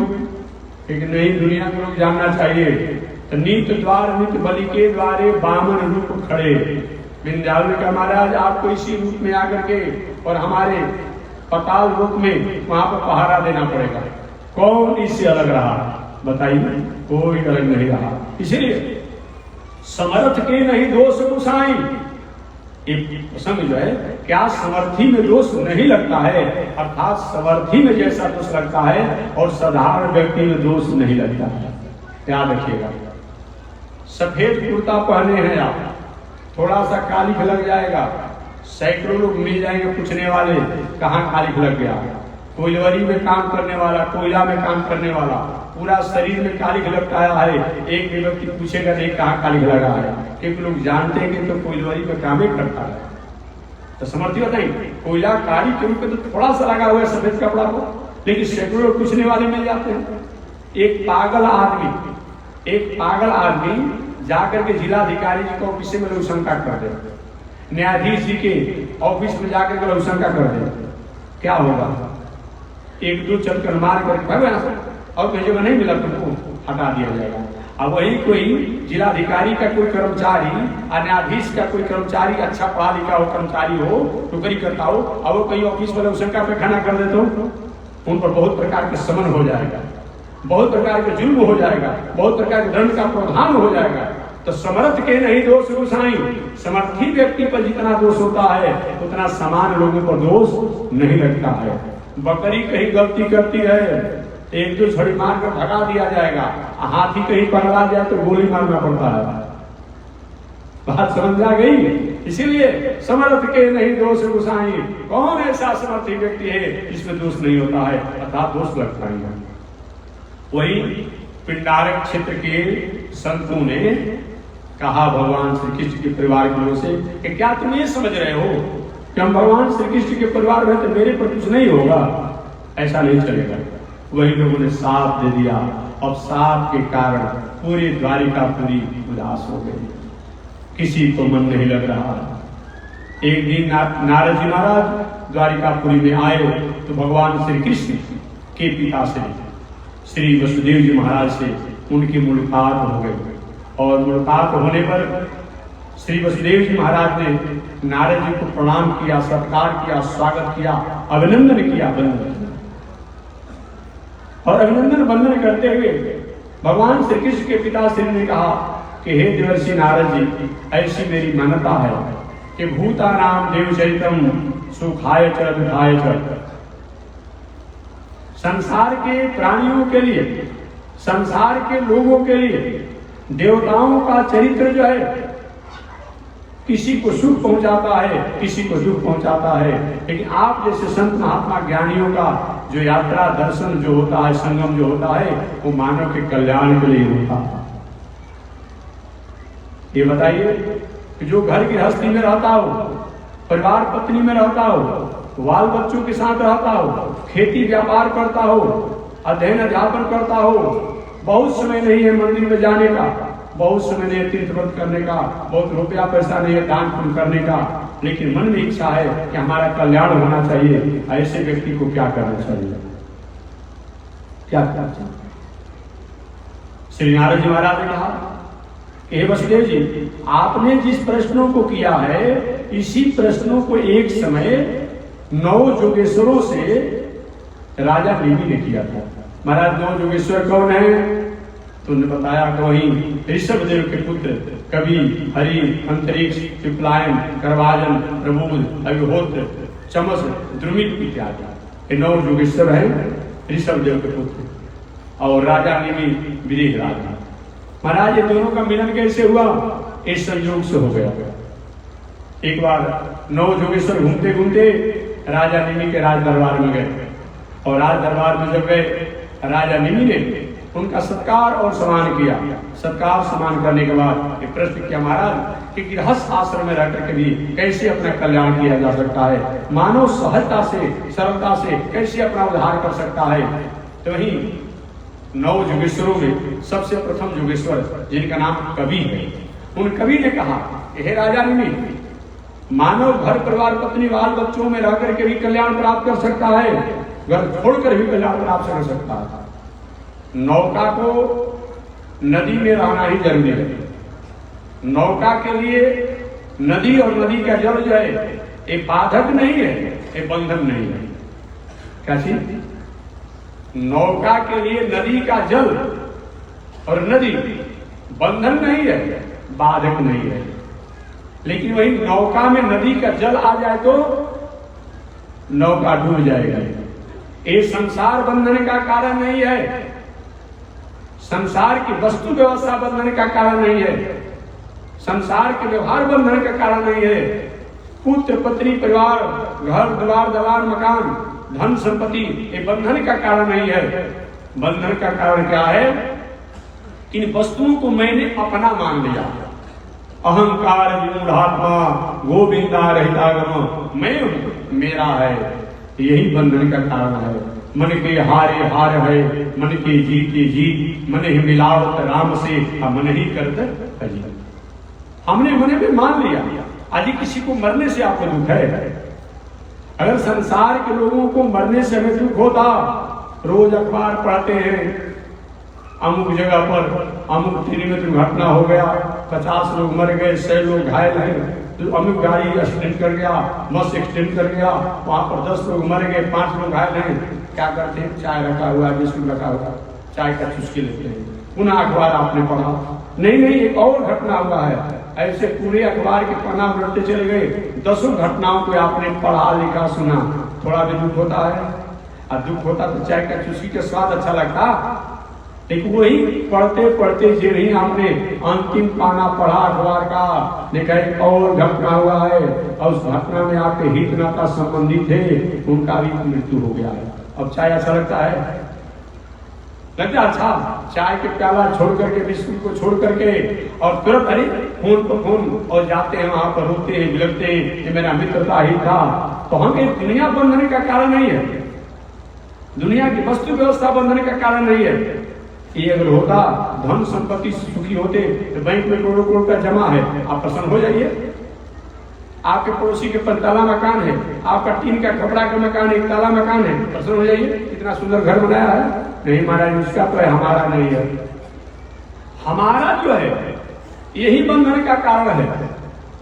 लेकिन नहीं, दुनिया के लोग जानना चाहिए। तो नीत द्वार नित बलि के द्वारे बामन रूप खड़े। विंध्यावली का महाराज आपको इसी रूप में आकर के और हमारे पताल रूप में वहां पर पहरा देना पड़ेगा। कौन इससे अलग रहा? बताइए, कोई अलग नहीं रहा। इसलिए समर्थ के नहीं दोष गुसाई, एक प्रसंग जो है, क्या समर्थी में दोष नहीं लगता है? अर्थात समर्थी में जैसा दोष लगता है और साधारण व्यक्ति में दोष नहीं लगता है। याद रखिएगा। सफेद कुर्ता पहने हैं आप, थोड़ा सा कालिख लग जाएगा, सैकड़ों लोग मिल जाएंगे पूछने वाले कहाँ कालिख लग गया। कोयलवरी में काम करने वाला, कोयला में काम करने वाला, पूरा शरीर में कालिख लगता है, एक भी व्यक्ति पूछेगा नहीं कहाँ कालिख लगा है, क्योंकि लोग जानते हैं कि तो कोयलवरी में काम ही करता है। तो समर्थी बताइए, कोयला कारी के रूप में तो थोड़ा सा लगा हुआ है सफेद कपड़ा को, लेकिन सैकड़ों लोग पूछने वाले मिल जाते हैं। एक पागल आदमी जाकर के जिलाधिकारी जी को ऑफिस में लघुशंका कर दे, न्यायाधीश जी के ऑफिस में जाकर के लघुशंका कर दे, क्या होगा? 1-2 चलकर मार करके और कोई जगह नहीं मिला तुमको, हटा दिया जाएगा। अब वही कोई जिलाधिकारी का कोई कर्मचारी, न्यायाधीश का कोई कर्मचारी, अच्छा पढ़ा लिखा हो कर्मचारी हो, नौकरी करता हो, अब वो कहीं ऑफिस में लघुशंका पे खड़ा कर दे तो उन पर बहुत प्रकार के समन हो जाएगा, बहुत प्रकार के जुल्म हो जाएगा, बहुत प्रकार के दंड का प्रावधान हो जाएगा। तो समर्थ के नहीं दोष गुसाई, समर्थी व्यक्ति पर जितना दोष होता है उतना समान लोगों पर दोष नहीं लगता है। बकरी कहीं गलती करती है, 1-2 छड़ी मार कर भगा दिया जाएगा, हाथी कहीं पकड़ा जाए तो गोली मारना पड़ता है। बात समझ आ गई? इसीलिए समर्थ के नहीं दोष गुसाई। कौन ऐसा समर्थी व्यक्ति है जिसमें दोष नहीं होता है, अर्थात दोष लगता ही है। वही पिंडारक क्षेत्र के संतों ने कहा भगवान श्री कृष्ण के परिवार के लोगों से कि क्या तुम ये समझ रहे हो कि हम भगवान श्री कृष्ण के परिवार में तो मेरे पर कुछ नहीं होगा? ऐसा नहीं चलेगा। वही लोगों ने साथ दे दिया। अब साथ के कारण पूरी द्वारिकापुरी उदास हो गई, किसी को मन नहीं लग रहा। एक दिन नारद जी महाराज द्वारिकापुरी में आए तो भगवान श्री कृष्ण के पिता से श्री वसुदेव जी महाराज से उनकी मुलाकात हो गई। और मुलाकात होने पर श्री वसुदेव जी महाराज ने नारद जी को प्रणाम किया, सत्कार किया, स्वागत किया, अभिनंदन किया, वंदन। और अभिनंदन वंदन करते हुए भगवान श्री कृष्ण के पिता श्री ने कहा कि हे देवर्षि नारद जी, ऐसी मेरी मान्यता है कि भूता नाम देवचरितम सुखाय च दुखाय च, संसार के प्राणियों के लिए, संसार के लोगों के लिए देवताओं का चरित्र जो है किसी को सुख पहुंचाता है, किसी को दुख पहुंचाता है। लेकिन आप जैसे संत महात्मा ज्ञानियों का जो यात्रा दर्शन जो होता है, संगम जो होता है, वो मानव के कल्याण के लिए होता है। ये बताइए कि जो घर गृहस्थी में रहता हो, परिवार पत्नी में रहता हो, बाल बच्चों के साथ रहता हो, खेती व्यापार करता हो, अध्ययन अध्यापन करता हो, बहुत समय नहीं है मंदिर में जाने का, बहुत समय नहीं है तीर्थ व्रत करने का, बहुत रुपया पैसा नहीं है दान पुण्य करने का, लेकिन मन में इच्छा है कि हमारा कल्याण होना चाहिए। ऐसे व्यक्ति को क्या करना चाहिए? क्या करना चाहिए? श्री नारद जी महाराज ने कहा हे वसुदेव जी, आपने जिस प्रश्नों को किया है इसी प्रश्नों को एक समय 9 योगेश्वरों से राजा नेमि ने किया था। महाराज 9 योगेश्वर कौन है? तो उन्होंने बताया कि वही ऋषभदेव के पुत्र कवि, हरि, अंतरिक्ष, पिपलायन, करवाजन, प्रबोध, अग्निहोत्र, चमस, द्रुमित इत्यादि। ये 9 योगेश्वर हैं ऋषभदेव के पुत्र और राजा नेमि विदेह राजा। महाराज ये दोनों का मिलन कैसे हुआ? इस संयोग से हो गया। एक बार 9 योगेश्वर घूमते घूमते राजा नेमि के राज दरबार में गए और राज दरबार में जब गए राजा नेमि ने उनका सत्कार और सम्मान किया। सत्कार सम्मान करने के बाद एक प्रश्न किया, महाराज कि गृहस्थ आश्रम में रहकर के भी कैसे अपना कल्याण किया जा सकता है? मानव सहजता से सरलता से कैसे अपना उद्धार कर सकता है? तो वही 9 योगेश्वरों में सबसे प्रथम योगेश्वर जिनका नाम कवि है, उन कवि ने कहा, हे राजा नेमि, मानव घर परिवार पत्नी बाल बच्चों में रह करके भी कल्याण प्राप्त कर सकता है, घर छोड़कर भी कल्याण प्राप्त कर सकता है। नौका को नदी में रहना ही जरूरी है। नौका के लिए नदी और नदी का जल जो है ये बाधक नहीं है, ये बंधन नहीं है। क्या चीज? नौका के लिए नदी का जल और नदी बंधन नहीं है, बाधक नहीं है। लेकिन वही नौका में नदी का जल आ जाए तो नौका डूब जाएगा। ये संसार बंधन का कारण नहीं है, संसार की वस्तु व्यवस्था बंधन का कारण नहीं है, संसार के व्यवहार बंधन का कारण नहीं है। पुत्र पत्नी परिवार घर द्वार दवार मकान धन संपत्ति ये बंधन का कारण नहीं है। बंधन का कारण क्या है? इन वस्तुओं को मैंने अपना मान लिया। अहंकार विमूढ़ात्मा गोविंदा रहितागम, मैं हूं, मेरा है, यही बंधन का कारण है। मन के हारे हार है, मन के जीते जीत, मन ही मिलावत राम से, मन ही करत अजी। हमने मने में मान लिया। आज किसी को मरने से आपको दुख है? अगर संसार के लोगों को मरने से हमें दुख होता, रोज अखबार पढ़ते हैं अमुक जगह पर अमुक ट्रेन में दुर्घटना हो गया, 50 लोग मर गए, 100 लोग घायल हैं, तो अमुक गाड़ी एक्सीडेंट कर गया, बस एक्सीडेंट कर गया, वहां पर 10 लोग मर गए, 5 लोग घायल हैं। क्या करते हैं? चाय रखा हुआ, बिस्कुट रखा हुआ, चाय का चुस्की लेते हैं। पुनः अखबार आपने पढ़ा, नहीं एक और घटना हुआ है। ऐसे पूरे अखबार के पन्ना उलटते चले गए, 10 घटनाओं को आपने पढ़ा लिखा सुना। थोड़ा भी दुख होता है? और दुख होता तो चाय का चुस्की का स्वाद अच्छा लगता, लेकिन वही पढ़ते पढ़ते जो नहीं आपने अंतिम पाना पढ़ा अखबार का, देखा एक और घटना हुआ है और उस घटना में आपके हित नाता संबंधी थे, उनका भी मृत्यु हो गया है। अब चाय अच्छा लगता है? लगता अच्छा? चाय के प्याला छोड़ करके, बिस्कुट को छोड़ करके और तुरंत अरे फोन पर फोन और जाते हैं, वहां पर रोते हैं, बिलखते हैं, ये मेरा मित्रता ही था। तो हम एक दुनिया बंधन का कारण नहीं है, दुनिया की वस्तु व्यवस्था बंधन का कारण नहीं है। ये अगर होता, धन संपत्ति सुखी होते तो बैंक में करोड़ों करोड़ का जमा है, आप प्रसन्न हो जाइए। आपके पड़ोसी के 5 ताला मकान है, आपका टीन का कपड़ा का मकान 1 ताला मकान है, प्रसन्न हो जाइए, कितना सुंदर घर बनाया है। नहीं महाराज उसका तो है, हमारा नहीं है। हमारा जो है यही बंधन का कारण है।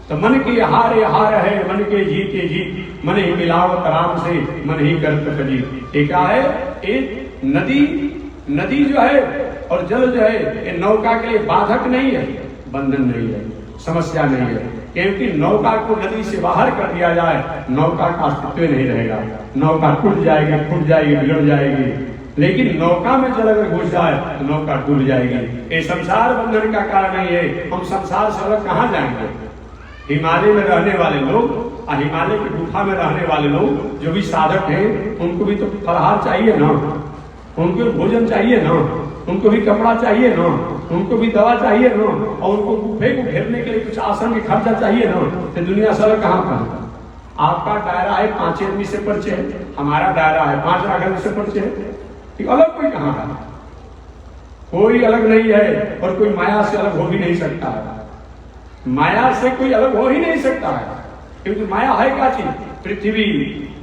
तो मन के हारे हार है, मन के जीते जीत, मन ही मिलावत राम से, मन ही करत जीत। एक है एक नदी जो है और जल जो है ये नौका के लिए बाधक नहीं है, बंधन नहीं है, समस्या नहीं है। क्योंकि नौका को नदी से बाहर कर दिया जाए, नौका का अस्तित्व नहीं रहेगा, नौका टूट जाएगी, फूट जाएगी, बिगड़ जाएगी। लेकिन नौका में जल अगर घुस जाए तो नौका डूब जाएगी। ये संसार बंधन का कारण नहीं है। हम संसार से अलग कहाँ जाएंगे? हिमालय में रहने वाले लोग और हिमालय की गुफा में रहने वाले लोग जो भी साधक हैं, उनको भी तो फलाहार चाहिए ना, उनको भी भोजन चाहिए ना, उनको भी कपड़ा चाहिए ना, उनको भी दवा चाहिए ना, और उनको गुफे को घेरने के लिए कुछ आसन के खर्चा चाहिए ना। तो दुनिया से अलग कहाँ पर? आपका दायरा है 5 आदमी से परिचय, हमारा दायरा है 5 लाख आदमी से परिचय। अलग कोई कहाँ है? कोई अलग नहीं है और कोई माया से अलग हो भी नहीं सकता है। माया से कोई अलग हो ही नहीं सकता है, क्योंकि माया है क्या चीज? पृथ्वी,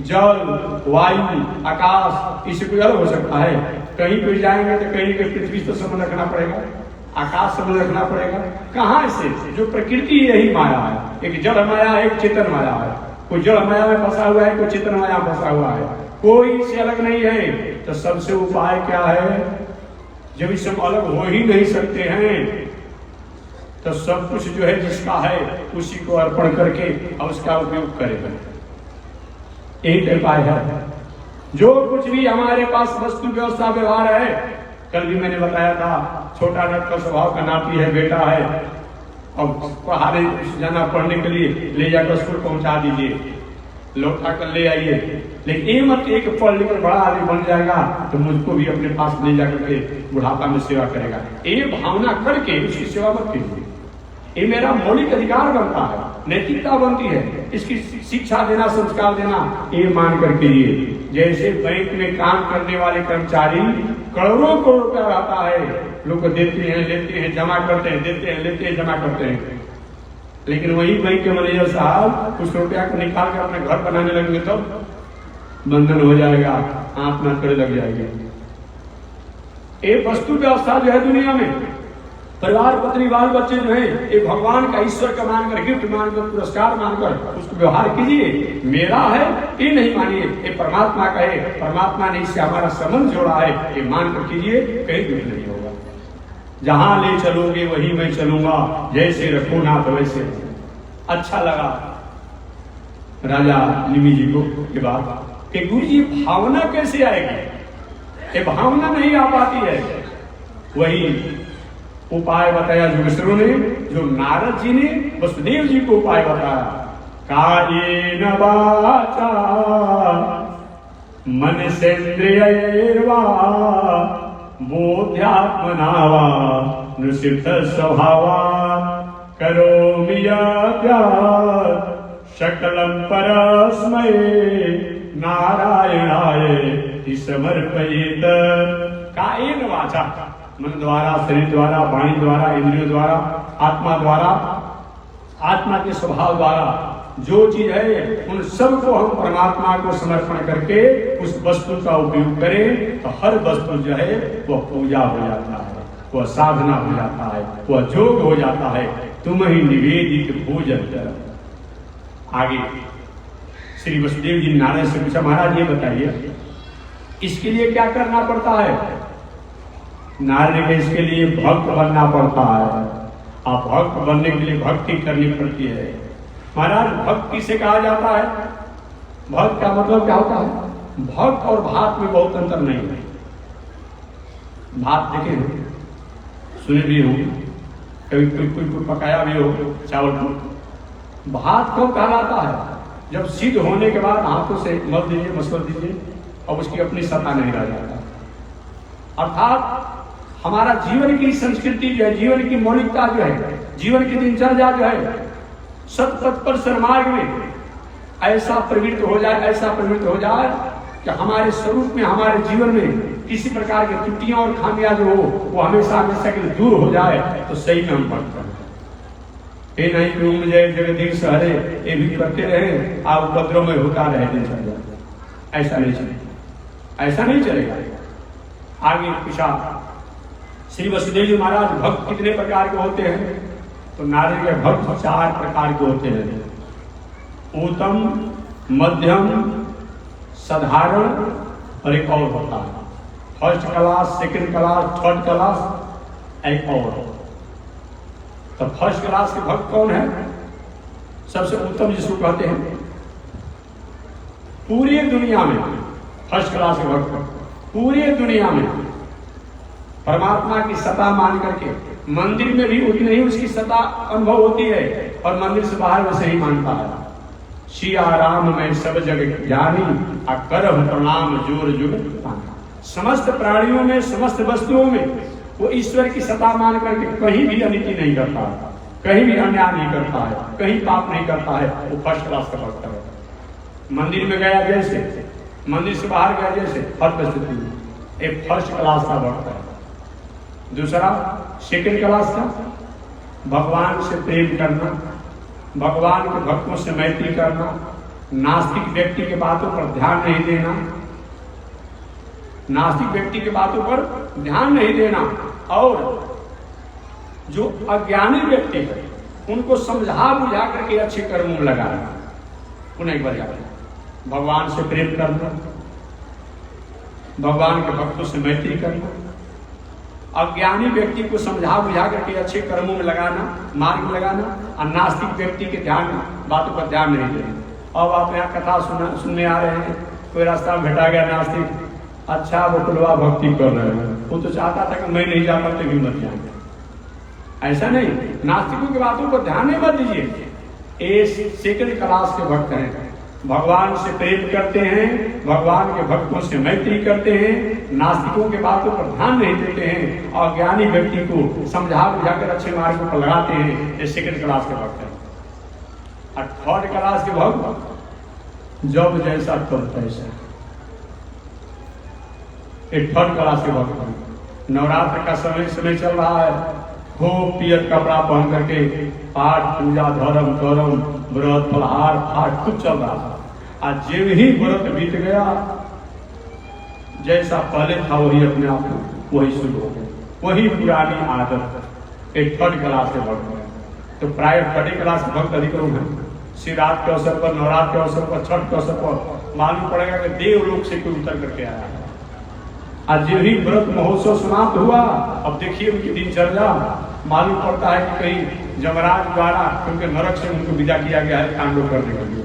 जल, वायु, आकाश, इससे कोई अलग हो सकता है? कहीं पे जाएंगे तो कहीं के पृथ्वी से संबंध रखना पड़ेगा। आकाश समझ रखना पड़ेगा। कहाँ से? जो प्रकृति यही माया है, एक जड़ माया है, एक चेतन माया है। कोई जड़ माया में फंसा हुआ है, कोई चेतन माया में फंसा हुआ है, कोई इससे अलग नहीं है। तो सबसे उपाय क्या है? जब इससे हम अलग हो ही नहीं सकते हैं तो सब कुछ जो है जिसका है उसी को अर्पण करके और उसका उपयोग करेगा। यही उपाय है। जो कुछ भी हमारे पास वस्तु व्यवस्था व्यवहार है, कल भी मैंने बताया था, छोटा नट का स्वभाव का नाती है, बेटा है, और पहाड़े जाना पढ़ने के लिए ले जाकर स्कूल पहुंचा दीजिए, लौटा कर ले आइए। लेकिन ये मत एक पढ़ लिख कर बड़ा आदमी बन जाएगा तो मुझको भी अपने पास ले जाकर के बुढ़ापा में सेवा करेगा। ये भावना करके उसकी सेवा मत कीजिए। ये मेरा मौलिक अधिकार बनता है, नैतिकता बनती है, इसकी शिक्षा देना, संस्कार देना, ये मान कर कीजिए। जैसे बैंक में काम करने वाले कर्मचारी करोड़ों करोड़ रुपया रहता है, लोग देते हैं, लेते हैं, जमा करते हैं, देते हैं, लेते हैं, जमा करते हैं। लेकिन वही बैंक के मैनेजर साहब उस रुपया को निकाल कर अपने घर बनाने लगेंगे तो बंधन हो जाएगा, आंख ना करे लग जाएगी। ये वस्तु व्यवस्था जो है दुनिया में, परिवार, पत्नी, बाल बच्चे जो है, ये भगवान का, ईश्वर का मानकर, गिफ्ट मानकर, पुरस्कार मानकर उसको व्यवहार कीजिए। मेरा है ये नहीं मानिए, ये परमात्मा का है, परमात्मा ने इससे हमारा संबंध जोड़ा है, ये मानकर कीजिए, कहीं दुख नहीं होगा। जहां ले चलोगे वही मैं चलूंगा, जैसे रखो नाथ वैसे। अच्छा लगा राजा निमि जी को ये बात कि गुरु जी भावना कैसे आएगी? ये भावना नहीं आ पाती है। वही उपाय बताया योगेश्वरों ने, जो नारद जी ने वसुदेव जी को उपाय बताया। कायेन वाचा मनसेन्द्रियैर्वा बोध्यात्मना वा निषिद्ध स्वभावा करोमि यद्यत् सकलं परस्मै नारायणाय समर्पयेत्। कायेन वाचा, मन द्वारा, शरीर द्वारा, वाणी द्वारा, इंद्रियों द्वारा, आत्मा द्वारा, आत्मा के स्वभाव द्वारा जो चीज है उन सबको हम परमात्मा को समर्पण करके उस वस्तु का उपयोग करें तो हर वस्तु जो है वह पूजा हो जाता है, वह साधना हो जाता है, वह जोग हो जाता है। तुम ही निवेदित भोजन कर। आगे श्री वसुदेव जी नारद से पूछा, महाराज ये बताइए इसके लिए क्या करना पड़ता है? नारद के इसके लिए भक्त बनना पड़ता है। आप भक्त बनने के लिए भक्ति करनी पड़ती है। महाराज भक्त किसे कहा जाता है? भक्त का मतलब क्या होता है? भक्त और भात में बहुत अंतर नहीं है। भात देखे सुने भी हो, कभी कोई पकाया भी हो चावल को। भात कब कहलाता है? जब सिद्ध होने के बाद हाथों से मल दीजिए, मसल दीजिए और उसकी अपनी सत्ता नहीं रह जाता। अर्थात हमारा जीवन की संस्कृति जो है, जीवन की मौलिकता जो है, जीवन की दिनचर्या जो है, सतपथ पर सन्मार्ग में ऐसा प्रवृत्त हो जाए, ऐसा प्रवृत्त हो जाए कि हमारे स्वरूप में, हमारे जीवन में किसी प्रकार की त्रुटियां और खामियां जो हो वो हमेशा हमेशा के लिए दूर हो जाए तो सही में हम भक्त हैं। ये नहीं कि उम्र जाए जगदीश हरे ये भी करते रहे, आप उपद्रव में होता रहे दिनचर्या। ऐसा नहीं चलेगा, ऐसा नहीं चलेगा। आगे पूछा श्री वसुदेव जी महाराज भक्त कितने प्रकार के होते हैं? तो नारद के भक्त 4 प्रकार के होते हैं। उत्तम, मध्यम, साधारण और एक और होता है first class, second class, third class, एक और। तो फर्स्ट क्लास के भक्त कौन है? सबसे उत्तम जिसको कहते हैं पूरी दुनिया में। फर्स्ट क्लास के भक्त पूरी दुनिया में परमात्मा की सत्ता मान करके, मंदिर में भी उतनी ही उसकी सत्ता अनुभव होती है और मंदिर से बाहर वैसे ही मानता है। सिया राम में सब जग ज्ञानी करम प्रणाम जोर जुग पाना। समस्त प्राणियों में, समस्त वस्तुओं में वो ईश्वर की सत्ता मान करके कहीं भी अनिति नहीं करता है, कहीं भी अन्याय नहीं करता है, कहीं पाप नहीं करता है। वो फर्स्ट क्लास का भक्त है। मंदिर में गया जैसे, मंदिर से बाहर गया जैसे, हर परिस्थिति में एक फर्स्ट क्लास का भक्त है। दूसरा सेकंड क्लास का, भगवान से प्रेम करना, भगवान के भक्तों से मैत्री करना, नास्तिक व्यक्ति के बातों पर ध्यान नहीं देना, नास्तिक व्यक्ति के बातों पर ध्यान नहीं देना और जो अज्ञानी व्यक्ति है उनको समझा बुझा करके अच्छे कर्मों में लगाना। उन्हें एक बार याद रखना, भगवान से प्रेम करना, भगवान के भक्तों से मैत्री करना, अज्ञानी व्यक्ति को समझा बुझा करके अच्छे कर्मों में लगाना, मार्ग में लगाना, और नास्तिक व्यक्ति के बातों पर ध्यान नहीं देना। अब आप यहाँ कथा सुनने आ रहे हैं, कोई रास्ता में भेटा गया नास्तिक, अच्छा वो कुलवा भक्ति कर रहे हैं, वो तो चाहता था कि मैं नहीं जाता तो भी मत जाएंगे। ऐसा नहीं, नास्तिकों की बातों पर ध्यान नहीं मत दीजिए। ये सेकंड क्लास के भक्त हैं, भगवान से प्रेम करते हैं, भगवान के भक्तों से मैत्री करते हैं, नास्तिकों के बातों पर ध्यान नहीं देते हैं, और ज्ञानी व्यक्ति को समझा बुझाकर अच्छे मार्गों पर लगाते हैं। ये सेकंड क्लास के भक्त हैं। और थर्ड क्लास के भक्त जब जैसा तब तैसा, एक थर्ड क्लास के भक्त हैं। नवरात्र का समय चल रहा है, खूब पियर कपड़ा पहन करके पाठ पूजा धर्म करम व्रत फलहार पाठ खूब चल रहा था। आज जब ही व्रत बीत गया, जैसा पहले था वही अपने आप वही शुरू हो गया, वही पुरानी आदत। एक थर्ड क्लास के भक्त है। तो प्राय थर्ड क्लास के भक्त अधिक लोग हैं। शिवरात्रि के अवसर पर, नवरात्र के अवसर पर, छठ के अवसर पर मालूम पड़ेगा कि देवलोक से कोई उतर करके आया है। आज जब ही व्रत महोत्सव समाप्त हुआ, अब देखिए उनकी दिनचर्या, मालूम पड़ता है कि कहीं जमराज द्वारा उनके नरक से उनको विदा किया गया है कांडो करने के लिए।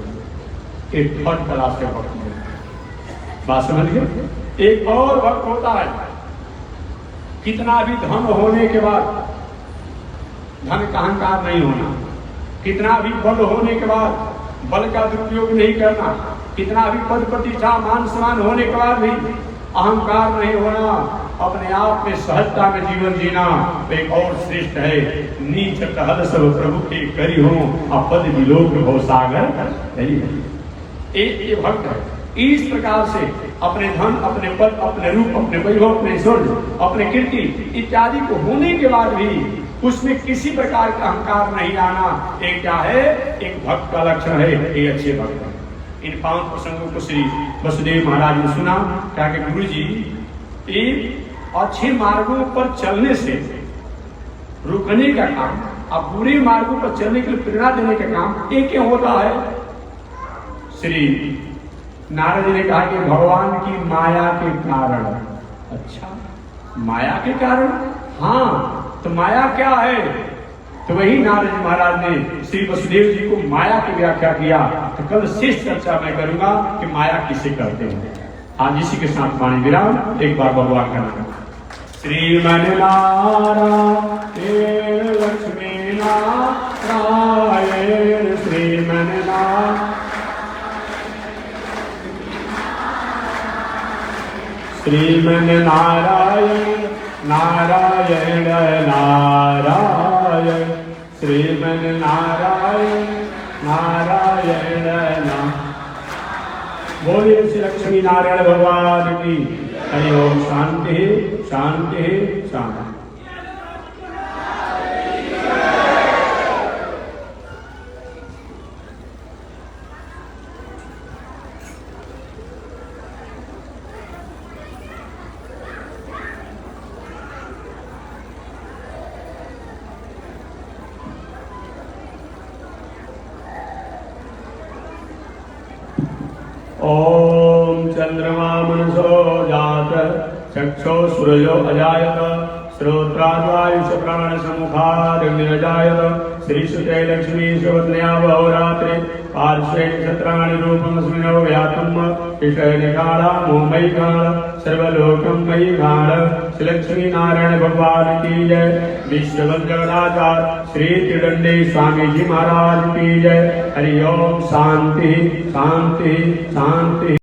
एक थर्ड क्लास के भक्त है, बात समझ गए। एक और भक्त होता है, कितना भी धन होने के बाद धन का अहंकार नहीं होना, कितना भी बल होने के बाद बल का दुरुपयोग नहीं करना, कितना भी पद प्रतिष्ठा मान सम्मान होने के बाद भी अहंकार नहीं होना, अपने आप में सहजता में जीवन जीना एक और श्रेष्ठ है। नीच कहल सब प्रभु के करी हो, अपद विलोक हो सागर ये भक्त है। इस प्रकार से अपने धन, अपने पद, अपने रूप, अपने वैभव, अपने ऐश्वर्य, अपने कीर्ति इत्यादि को होने के बाद भी उसमें किसी प्रकार का अहंकार नहीं आना, ये क्या है? एक भक्त का लक्षण है, ये अच्छे भक्त है। इन 5 प्रसंगों को श्री वसुदेव महाराज ने सुना, क्या कि गुरु जी एक अच्छे मार्गों पर चलने से रुकने का काम, अब बुरे मार्गों पर चलने के लिए प्रेरणा देने का काम एक क्या होता है? श्री नारद जी ने कहा कि भगवान की माया के कारण। अच्छा, माया के कारण? हाँ, तो माया क्या है? तो वही नारद जी महाराज ने श्री वसुदेव जी को माया की व्याख्या किया। तो कल शेष चर्चा मैं करूंगा कि माया किसे कहते हैं। आज इसी के साथ वाणी विराम। एक बार भगवान का नाम श्रीमन नारायण लक्ष्मी नारायण, श्रीमन श्रीमन नारायण नारायण नारायण, श्रीमन नारायण नारायण नारायण। बोलिए श्री लक्ष्मी नारायण भगवान की हरि ओम। शांति शांति शांति। ओम चंद्रमा मनसो जात चक्षो सूर्यो अजायत श्रोत्राद्वायुष प्राण समुखारजायत श्रीसुते लक्ष्मी सुवत्नया बहुरात्रे पार्श्वे नक्षत्राणि रूपमस्मिनो व्यातुम विषयनिकाला मोमयिकाल सर्वलोकं मयिकाल। श्री लक्ष्मी नारायण भगवान की जय। विश्ववंदनाचार्य श्री त्रिदंडी स्वामी जी महाराज की जय। हरि ओम। शांति शांति शांति।